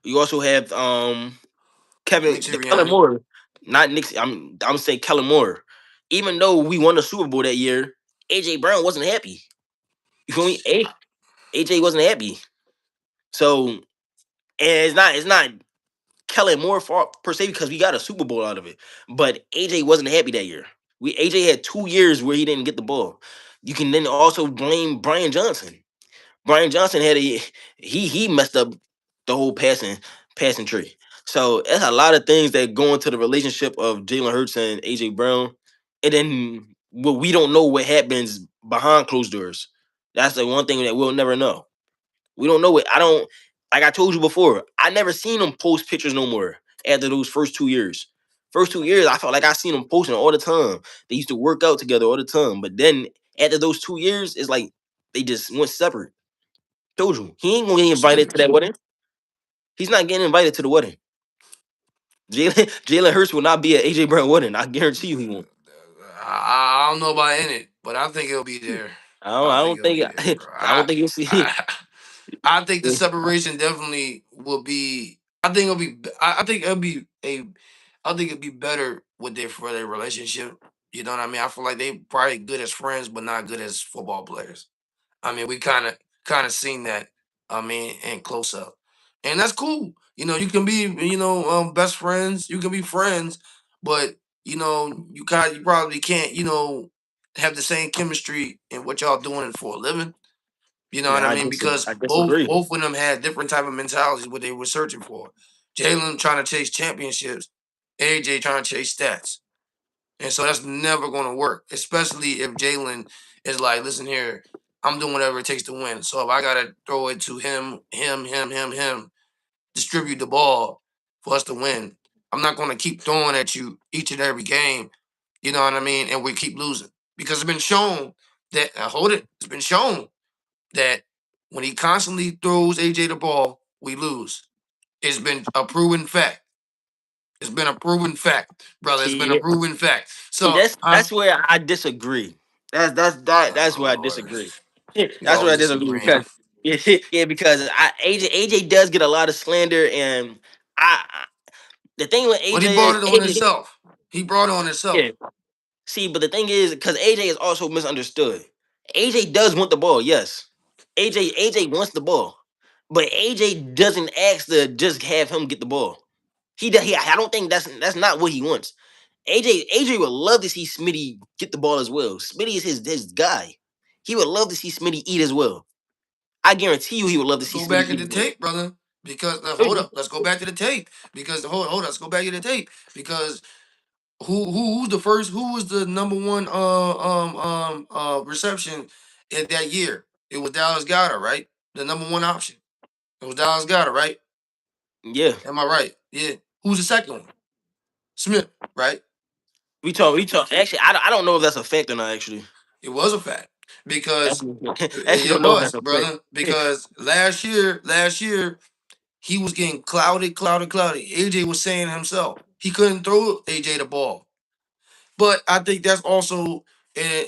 you also have Nick Kellen Sirianni. Moore, not Nick. I'm saying Kellen Moore. Even though we won the Super Bowl that year, AJ Brown wasn't happy. You feel me? AJ wasn't happy. So and it's not Kellen Moore fault per se because we got a Super Bowl out of it. But AJ wasn't happy that year. AJ had 2 years where he didn't get the ball. You can then also blame Brian Johnson. Brian Johnson had he messed up the whole passing tree. So it's a lot of things that go into the relationship of Jalen Hurts and AJ Brown, and then we don't know what happens behind closed doors. That's the one thing that we'll never know. We don't know it. I don't like I told you before. I never seen them post pictures no more after those first 2 years. First 2 years, I felt like I seen them posting all the time. They used to work out together all the time. But then after those 2 years, it's like they just went separate. Told you. He ain't gonna get invited to Steelers. that wedding. He's not getting invited to the wedding. Jalen Hurts will not be at AJ Brown wedding. I guarantee you he won't. I don't know about in it, but I think he'll be there. I don't, I I think don't he'll think be there, bro. I don't think you'll see. I, I think the separation definitely will be. I think it'll be. I think it'll be a. I think it'll be better with their for their relationship. You know what I mean? I feel like they probably good as friends, but not good as football players. I mean, we kind of seen that. I mean, in close up, and that's cool. You know, you can be best friends. You can be friends, but you probably can't have the same chemistry in what y'all doing for a living. You know what Nah, I mean? Because I both disagree. both of them had different type of mentalities what they were searching for. Jalen trying to chase championships, AJ trying to chase stats. And so that's never going to work, especially if Jalen is like, listen here, I'm doing whatever it takes to win. So if I got to throw it to him, distribute the ball for us to win, I'm not going to keep throwing at you each and every game. You know what I mean? And we keep losing because it's been shown that, it's been shown that when he constantly throws AJ the ball, we lose. It's been a proven fact. It's been a proven fact, brother. It's been a See, proven fact. see, So that's where I disagree. That's where I oh Lord, disagree. you That's where I always disagree disagreeing. because yeah, because AJ does get a lot of slander, and the thing with But he AJ brought is it on AJ. himself. He brought it on Yeah. himself. See, but the thing is, because AJ is also misunderstood. AJ does want the ball, yes. AJ wants the ball, but AJ doesn't ask to just have him get the ball. I don't think that's not what he wants. AJ would love to see Smitty get the ball as well. Smitty is his guy. He would love to see Smitty eat as well. I guarantee you, he would love to Let's see go Smitty back in eat the as well. tape, brother. Because hold up, let's go back to the tape. Because hold up, let's go back to the tape. Because who's the first? Who was the number one reception in that year? It was Dallas Goddard, right? The number one option. It was Dallas Goddard, right? Yeah, Am I right? Yeah. Who's the second one? Smith, right? we talk. Actually, I don't know if that's a fact or not. Actually, It was a fact because actually it don't know if was, that's a fact. brother. Because last year he was getting clouded. AJ was saying himself he couldn't throw AJ the ball. But I think that's also a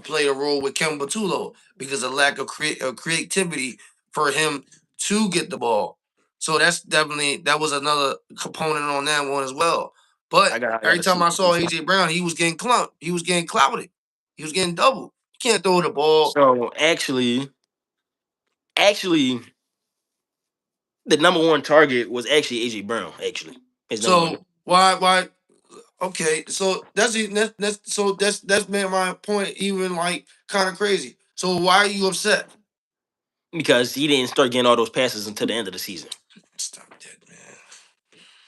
play a role with Kemba Tulo because of lack of creativity for him to get the ball. So that was another component on that one as well. But I every gotta time see. I saw AJ Brown, he was getting clumped. He was getting clouded. He was getting doubled. He can't throw the ball. So actually, the number one target was actually AJ Brown. Actually, his number one. So why okay, so that's made my point even like kind of crazy. So why are you upset? Because he didn't start getting all those passes until the end of the season. Stop that, man.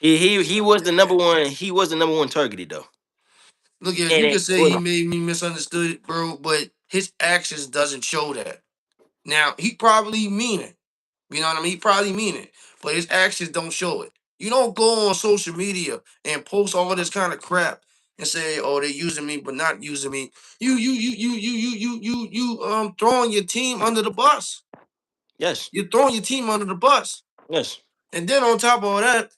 He Stop was the that, number man. one. He was the number one targeted though. Look at And you it can say he was made me misunderstood, bro, but his actions doesn't show that. Now he probably mean it. You know what I mean? He probably mean it, but his actions don't show it. You don't go on social media and post all this kind of crap and say, "Oh, they're using me, but not using me." You throwing your team under the bus. yes, You're throwing your team under the bus. yes, And then on top of all that,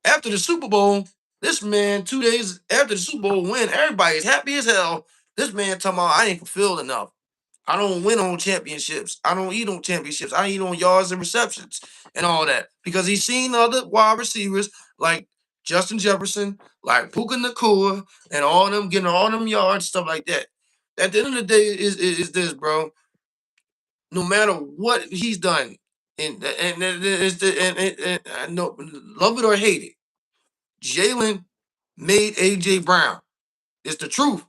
after the Super Bowl, this man 2 days after the Super Bowl win, everybody's happy as hell. This man talking about I ain't fulfilled enough. I don't win on championships. I don't eat on championships. I eat on yards and receptions and all that. Because he's seen other wide receivers like Justin Jefferson, like Puka Nakua, and all them getting all them yards, stuff like that. At the end of the day, is this, bro? No matter what he's done, and I know, love it or hate it, Jalen made AJ Brown. It's the truth.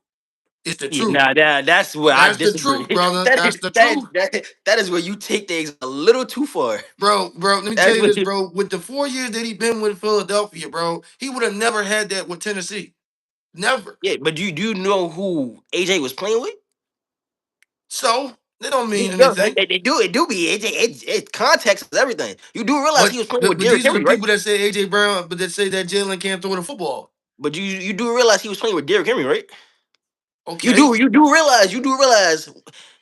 It's the yeah. truth. Now that's where I That's the disagree. truth, brother. that, That's is, the that truth. that is where you take things a little too far. Bro, let me tell That's you what this, you, bro. With the 4 years that he been with Philadelphia, bro, he would have never had that with Tennessee. Never. yeah. But do you know who AJ was playing with? So they don't You mean know, anything. they do it do be AJ. It context is everything. You do realize he But was playing but, with but Derrick these are Henry, the right? people that say AJ Brown, but that say that Jalen can't throw the football. But you do realize he was playing with Derrick Henry, right? Okay. You do realize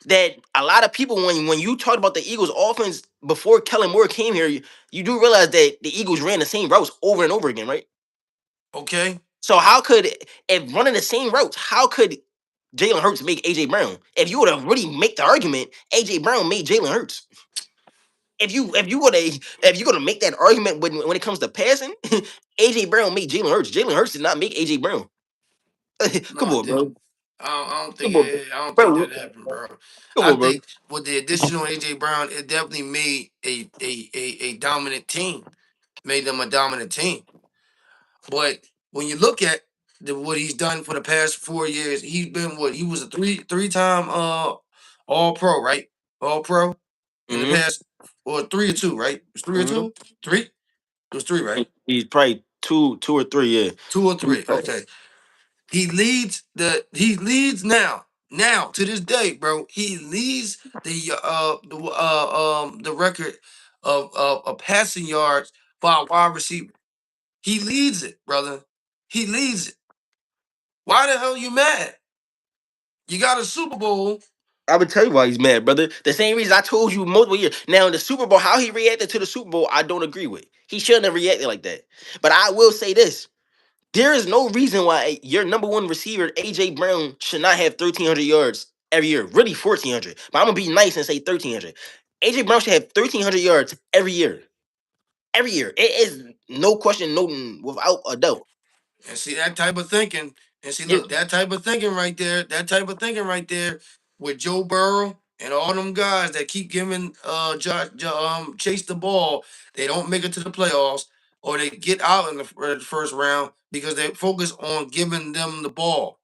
that a lot of people when you talked about the Eagles offense before Kellen Moore came here, you do realize that the Eagles ran the same routes over and over again, right? Okay. So how could if running the same routes, how could Jalen Hurts make AJ Brown? If you would have really make the argument, AJ Brown made Jalen Hurts. If you gonna make that argument when it comes to passing, AJ Brown made Jalen Hurts. Jalen Hurts did not make AJ Brown. No, Come I on, didn't. bro. Come on, I don't think bro. that happened, bro. Come I on, bro. think with the additional AJ Brown, it definitely made a dominant team. Made them a dominant team. But when you look at what he's done for the past 4 years, he's been what he was a three time all pro, right? All pro in the Hmm. past or 3 or 2, right? It was 3 or Hmm. 2? 3? It was 3, right? He's probably two or three. Yeah, 2 or 3. Okay. He leads now to this day, bro. He leads the record of passing yards by a wide receiver. He leads it, brother. He leads it. Why the hell you mad? You got a Super Bowl. I would tell you why he's mad, brother. The same reason I told you multiple years. Now in the Super Bowl, how he reacted to the Super Bowl, I don't agree with. He shouldn't have reacted like that. But I will say this: there is no reason why your number one receiver, AJ Brown, should not have 1,300 yards every year. Really 1,400. But I'm gonna be nice and say 1,300. AJ Brown should have 1,300 yards every year. Every year. It is no question, no without a doubt. And see that type of thinking. And see, It- look, that type of thinking right there, with Joe Burrow and all them guys that keep giving Chase the ball, they don't make it to the playoffs or they get out in the first round because they focus on giving them the ball.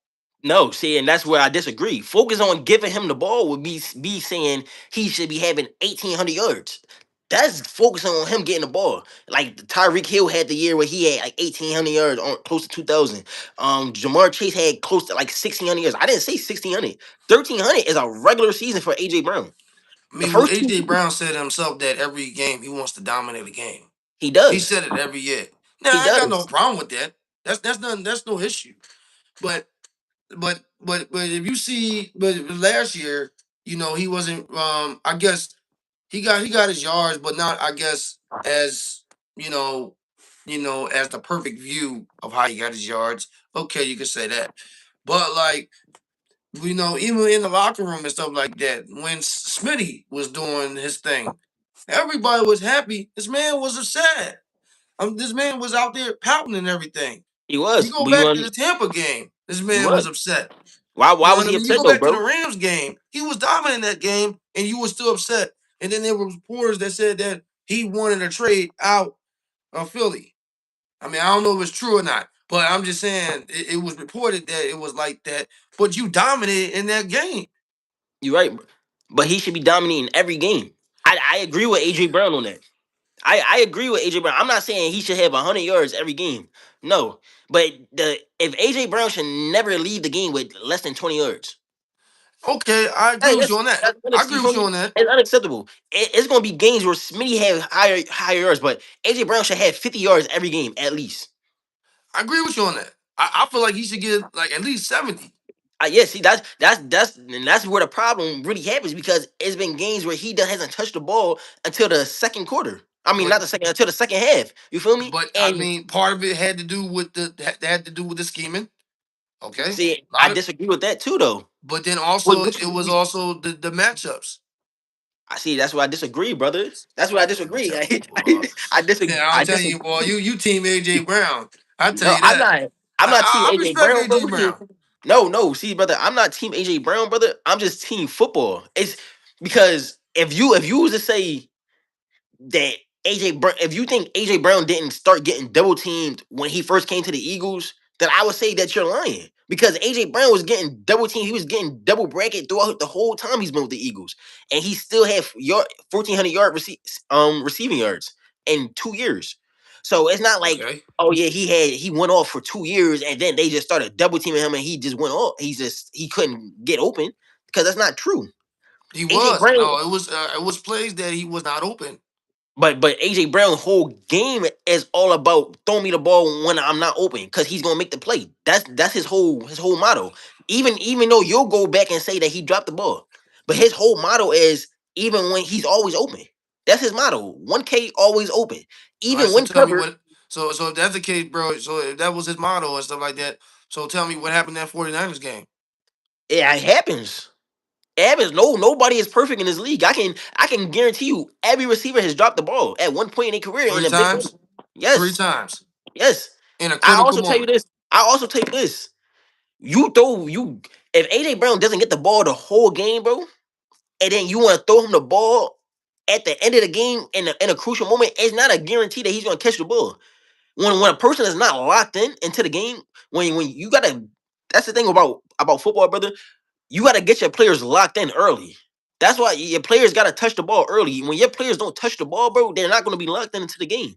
No, see, and that's where I disagree. Focus on giving him the ball would be saying he should be having 1,800 yards. That's focusing on him getting the ball. Like Tyreek Hill had the year where he had like 1,800 yards, on close to 2,000. Jamar Chase had close to like 1,600 yards. I didn't say 1,600. 1,300 is a regular season for AJ Brown. I The mean, well, first two AJ seasons, Brown said himself that every game he wants to dominate a game. he He does. said it every year. Now He I ain't got no does. problem with that. That's nothing. That's no issue. But but if you see, but last year, he wasn't. I guess he got his yards, but not. I guess as you know, as the perfect view of how he got his yards. Okay, you could say that. But like even in the locker room and stuff like that, when Smitty was doing his thing, everybody was happy. This man was upset. This man was out there pouting and everything. He You was. go But you back to want the Tampa game, this he man was was. upset. You Why know was what I he mean? You upset go though, back to the bro? Rams game, he was dominating that game, and you were still upset. And then there were reporters that said that he wanted a trade out of Philly. I mean, I don't know if it's true or not, but I'm just saying it was reported that it was like that. But you dominated in that game. You're right. But he should be dominating every game. I agree with AJ Brown on that. I agree with AJ Brown. I'm not saying he should have 100 yards every game. No. But if AJ Brown should never leave the game with less than 20 yards. Okay, I agree Hey, with you on that. I agree you with feel you me? on that. It's unacceptable. It's gonna be games where Smitty have higher yards, but AJ Brown should have 50 yards every game at least. I agree with you on that. I feel like he should get like at least 70. Yeah, see, that's where the problem really happens because it's been games where he hasn't touched the ball until the second quarter. I mean, But not the second until the second half. You feel me? but I And mean, part of it had to do with the scheming. Okay, see, a I lot of, disagree with that too, though. but then What, also what it was also the matchups. I see. That's where I disagree, brother. That's where I Man, I'm disagree. telling you, boy. I disagree. Yeah, I'm I telling disagree. you, boy. You team AJ Brown. I tell No, you that. I'm not team I AJ respect Brown, bro. AJ Brown. No, no. See, brother, I'm not team AJ Brown, brother. I'm just team football. It's because if you was to say that if you think AJ Brown didn't start getting double teamed when he first came to the Eagles, then I would say that you're lying. Because AJ Brown was getting double teamed, he was getting double bracket throughout the whole time he's been with the Eagles, and he still had 1,400 receiving yards in 2 years. So it's not like, Okay, oh yeah, he went off for 2 years and then they just started double teaming him and he just went off. He couldn't get open because that's not true. he AJ was. Brown No, it was plays that he was not open. But AJ Brown whole game is all about throwing me the ball when I'm not open because he's gonna make the play. That's his whole motto. Even though you'll go back and say that he dropped the ball, but his whole motto is even when he's always open. That's his motto. 1K always open. All right, Even so when tell me covered, what. So if that's the case, bro. So if that was his motto and stuff like that. So tell me what happened in that 49ers game. yeah, it happens. It happens. No, nobody is perfect in this league. I can guarantee you every receiver has dropped the ball at one point in their career in Three a big times. game. Three Yes. times Yes. in a I critical also tell you moment. this. I also tell you this. You throw you If AJ Brown doesn't get the ball the whole game, bro, and then you want to throw him the ball at the end of the game in a crucial moment, it's not a guarantee that he's gonna catch the ball. When a person is not locked into the game, when you gotta that's the thing about football, brother. You gotta get your players locked in early. That's why your players gotta touch the ball early. When your players don't touch the ball, bro, they're not gonna be locked into the game.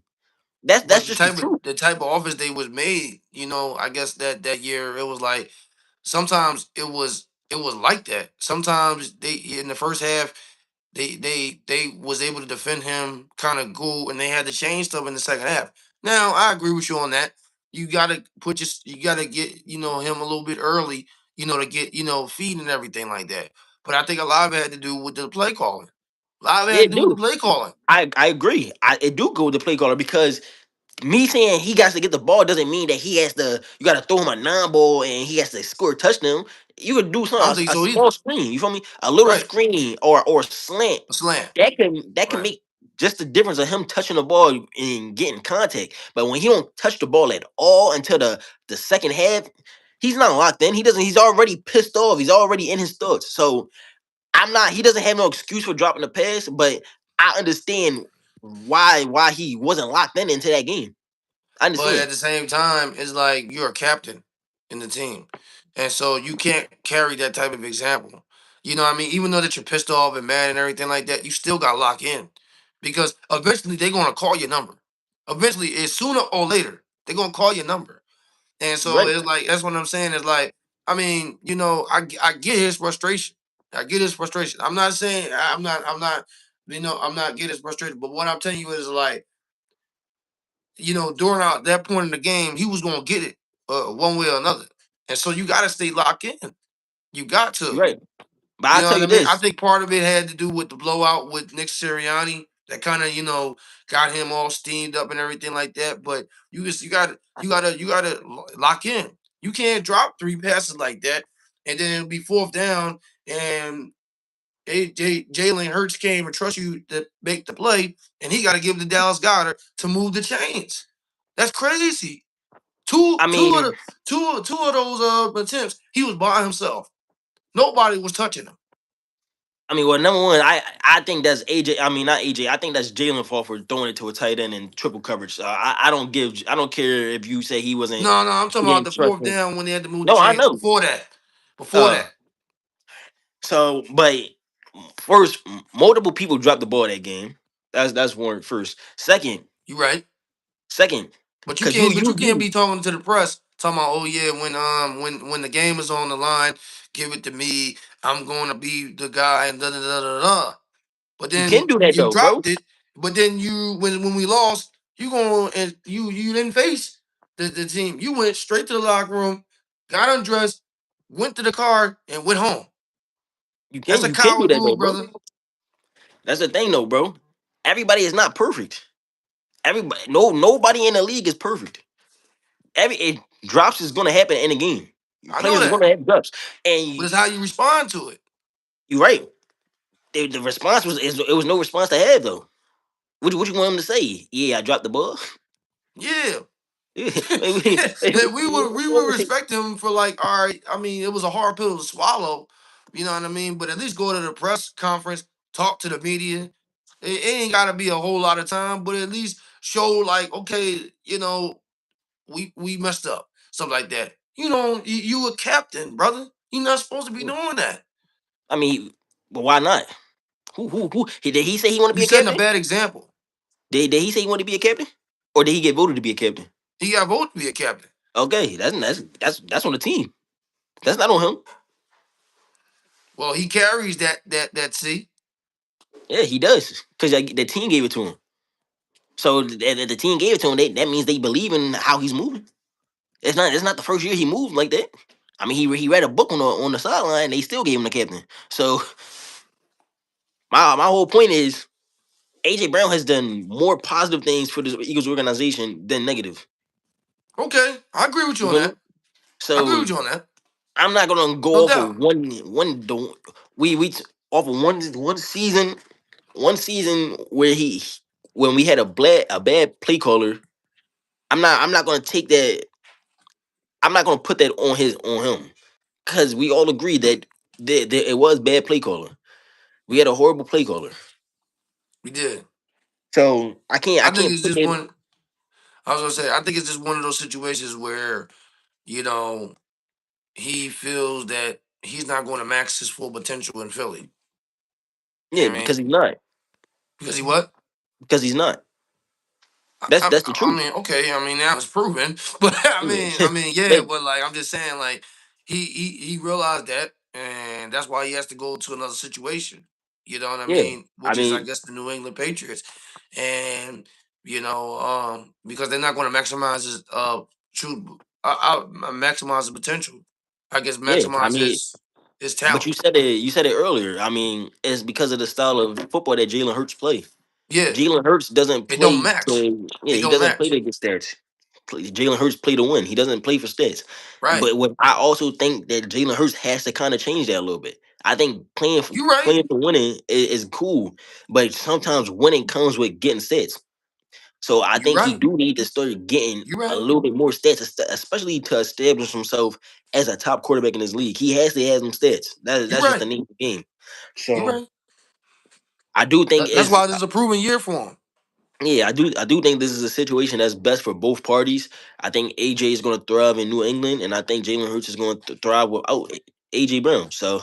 That's But just the truth. the type of offense they was made, I guess that year it was like sometimes it was like that. Sometimes they in the first half they was able to defend him kind of cool, and they had to change stuff in the second half. Now I agree with you on that. You gotta get him a little bit early, to get feed and everything like that. But I think a lot of it had to do with the play calling. A lot of it Yeah, had to it do with the do. play calling. I agree. It do go with the play caller because me saying he got to get the ball doesn't mean that he has to. You got to throw him a non-ball and he has to score a touchdown. You could do I don't something think a so either. small screen. You feel me? A little Right, screen or slant a slant. that can Right. make just the difference of him touching the ball and getting contact. But when he don't touch the ball at all until the second half, he's not locked in. He doesn't. He's already pissed off. He's already in his thoughts. So I'm not. He doesn't have no excuse for dropping the pass. But I understand why he wasn't locked in into that game. I But understand. at the same time, it's like you're a captain in the team. And so you can't carry that type of example. You know what I mean? Even though that you're pissed off and mad and everything like that, you still got to lock in. Because eventually they're going to call your number. Eventually, it's sooner or later, they're going to call your number. And so Right. it's like, that's what I'm saying. It's like, I mean, I get his frustration. I get his frustration. I'm not saying, I'm not getting his frustration. But what I'm telling you is like, during that point in the game, he was going to get it one way or another. And so you got to stay locked in. You got You're to. right. But You I'll know tell what I you mean? I this. think part of it had to do with the blowout with Nick Sirianni. That kind of, got him all steamed up and everything like that. But you gotta lock in. You can't drop three passes like that and then be fourth down and Jalen Hurts came and trust you to make the play, and he got to give the Dallas Goddard to move the chains. That's crazy. Two I two of mean, the two of those attempts, he was by himself. Nobody was touching him. well, number one, I think that's AJ. I mean, not AJ. I think that's Jalen fault for throwing it to a tight end in triple coverage. I don't care if you say he wasn't. No, I'm talking He about didn't the trust fourth him. down when they had to move the No, I chains. know. Before Uh, that, but first, multiple people dropped the ball that game. That's one first. you right. Second, But you because can't. But you can't you be talking to the press talking about, oh yeah, when the game is on the line, give it to me. I'm going to be the guy and da da da da da. But you then can do that you though, bro. dropped it. But then when we lost, you going and you didn't face the team. You went straight to the locker room, got undressed, went to the car, and went home. That's a You can do coward that though, move, bro. brother. That's the thing though, bro. Everybody is not perfect. Everybody, nobody in the league is perfect. Drops is gonna happen in a game. I know Players are that, gonna have drops, but and it's how you respond to it. you're right. The response it was no response to have though. What you want him to say? Yeah, I dropped the ball. Yeah. Like, We would respect him for like, all right. I mean, it was a hard pill to swallow, you know what I mean. But at least go to the press conference, talk to the media. It ain't got to be a whole lot of time, but at least show like, okay, we messed up, something like that. You a captain, brother. You're not supposed to be doing that. I mean, but why not? Did he say he want to You be a setting a captain? bad example. Did he say he want to be a captain, or did he get voted to be a captain? He got voted to be a captain. Okay, that's on the team. That's not on him. Well, he carries that C. Yeah, he does because the team gave it to him. So the team gave it to him. That means they believe in how he's moving. It's not the first year he moved like that. I mean, he read a book on the sideline. They still gave him the captain. So my whole point is AJ Brown has done more positive things for this Eagles organization than negative. Okay, I agree with you You on feel me? that. I agree So with you on that. I'm not gonna No go off of doubt. off of one season where when we had a bad play caller. I'm not gonna take that. I'm not gonna put that on him because we all agree that it was bad play calling. We had a horrible play caller. We did. So I I think can't it's put just that. one. I was gonna say. I think it's just one of those situations where you know he feels that he's not going to max his full potential in Philly. You Yeah, know what I mean? because he's not. Because he what? Because he's not. That's the I truth. mean, okay, I mean that was proven, but Yeah. yeah, But but like I'm just saying, like he realized that, and that's why he has to go to another situation. You know what I yeah, mean? I Which is, I mean, guess, the New England Patriots, and because they're not going to maximize his true, maximize his potential. I guess yeah, I maximize mean, his but talent. you said it. You said it earlier. I mean, it's because of the style of football that Jalen Hurts play. Yeah, Jalen Hurts doesn't it don't play match. to yeah, It he don't doesn't play match. to get stats. Jalen Hurts play to win. He doesn't play for stats. Right. But what I also think that Jalen Hurts has to kind of change that a little bit. I think You right. playing for winning is cool, but sometimes winning comes with getting stats. So I You think he right. do need to start getting You a right. little bit more stats, especially to establish himself as a top quarterback in this league. He has to have some stats. You That's just the right. name of the game. You So right. I do think That's is why this is a proven year for him. yeah, I do think this is a situation that's best for both parties. I think AJ is going to thrive in New England, and I think Jalen Hurts is going to thrive without AJ Brown. So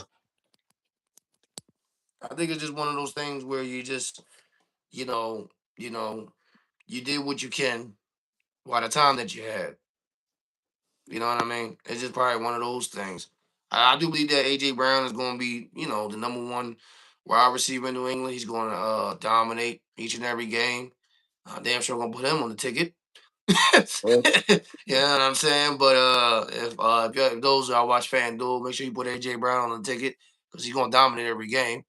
I think it's just one of those things where you just, you know, you know, you did what you can by the time that you had. You know what I mean? It's just probably one of those things. I do believe that AJ Brown is going to be, the number one wide receiver in New England. He's going to dominate each and every game. Damn sure gonna put him on the ticket. yeah, You know what I'm saying? But if those that watch FanDuel, make sure you put AJ Brown on the ticket because he's gonna dominate every game.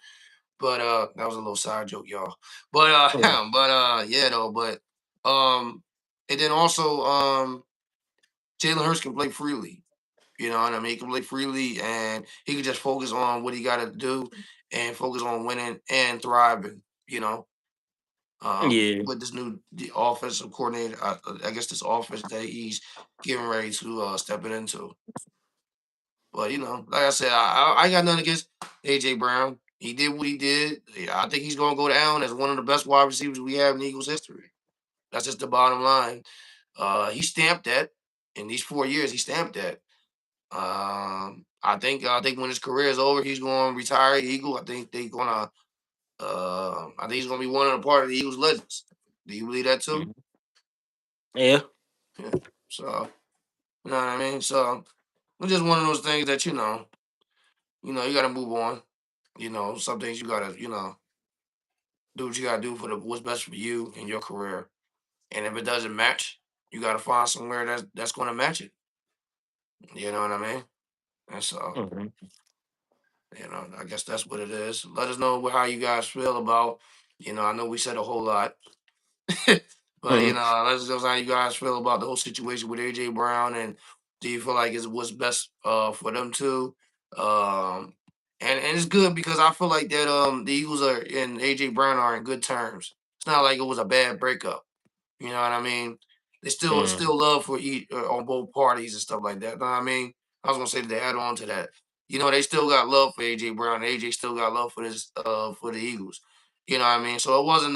But that was a little side joke, y'all. But yeah, yeah, though. But and then also Jalen Hurts can play freely. You know what I mean? He can play freely, and he can just focus on what he got to do and focus on winning and thriving. yeah. With this new offensive coordinator, I guess this offense that he's getting ready to step it into. But like I said, I got nothing against AJ Brown. He did what he did. Yeah, I think he's going to go down as one of the best wide receivers we have in Eagles history. That's just the bottom line. He stamped that in these 4 years. He stamped that. I think when his career is over, he's going to retire Eagle. I think they're gonna. I think he's going to be one of the part of the Eagles legends. Do you believe that too? Mhm. Yeah. Yeah. So you know what I mean. So it's just one of those things that you got to move on. Some things you got to do what you got to do for what's best for you and your career. And if it doesn't match, you got to find somewhere that's going to match it. You know what I mean? And so Mhm. I guess that's what it is. Let us know how you guys feel about. I know we said a whole lot, but Mhm. let us know how you guys feel about the whole situation with AJ Brown, and do you feel like it's what's best for them too? Um, and it's good because I feel like that the Eagles are and AJ Brown are in good terms. It's not like it was a bad breakup. You know what I mean? They still love for each on both parties and stuff like that. Know what I mean? I was gonna say to add on to that. They still got love for AJ Brown. And AJ still got love for this for the Eagles. You know what I mean? So it wasn't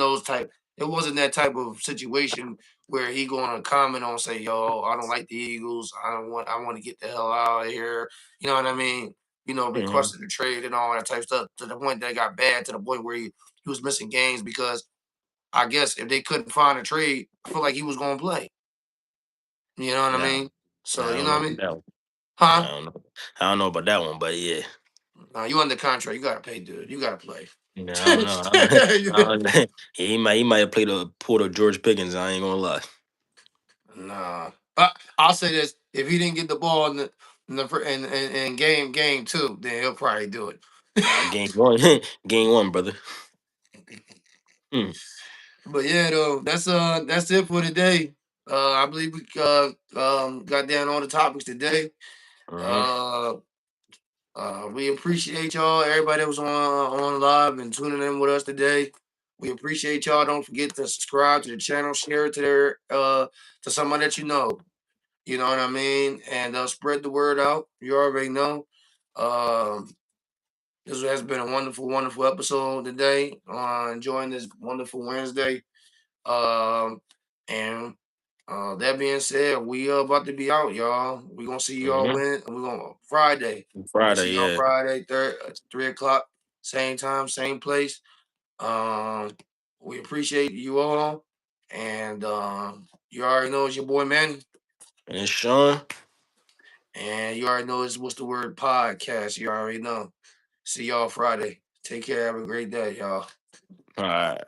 that type of situation where he going to comment on say, yo, I don't like the Eagles. I want to get the hell out of here. You know what I mean? Mhm. Requesting a trade and all that type of stuff to the point that it got bad to the point where he was missing games because I guess if they couldn't find a trade, I feel like he was gonna play. You know what I Yeah. mean? I So you don't know know what I about mean? that one. I Huh? don't know. I don't know about that one, but yeah. You under contract, you gotta pay, dude. You gotta play. Yeah, I don't know. I don't know. He might have played a Porter George Pickens. I ain't gonna lie. Nah. I'll say this: if he didn't get the ball in game two, then he'll probably do it. Nah, game one, game one, brother. Mm. But yeah, though, that's it for today. I believe we got down all the topics today. Uh-huh. Uh, we appreciate y'all, everybody that was on live and tuning in with us today. We appreciate y'all. Don't forget to subscribe to the channel, share it to someone that you know. You know what I mean, and spread the word out. You already know. Um, this has been a wonderful, wonderful episode today. Enjoying this wonderful Wednesday. Um, and that being said, we are about to be out, y'all. We're gonna see y'all Hmm. when we're gonna Friday. We'll see Friday, y'all yeah. Friday, 3 o'clock, same time, same place. Um, we appreciate you all. And you already know it's your boy Manny. And Sean. And you already know it's What's the Word podcast. You already know. See y'all Friday. Take care. Have a great day, y'all. All right.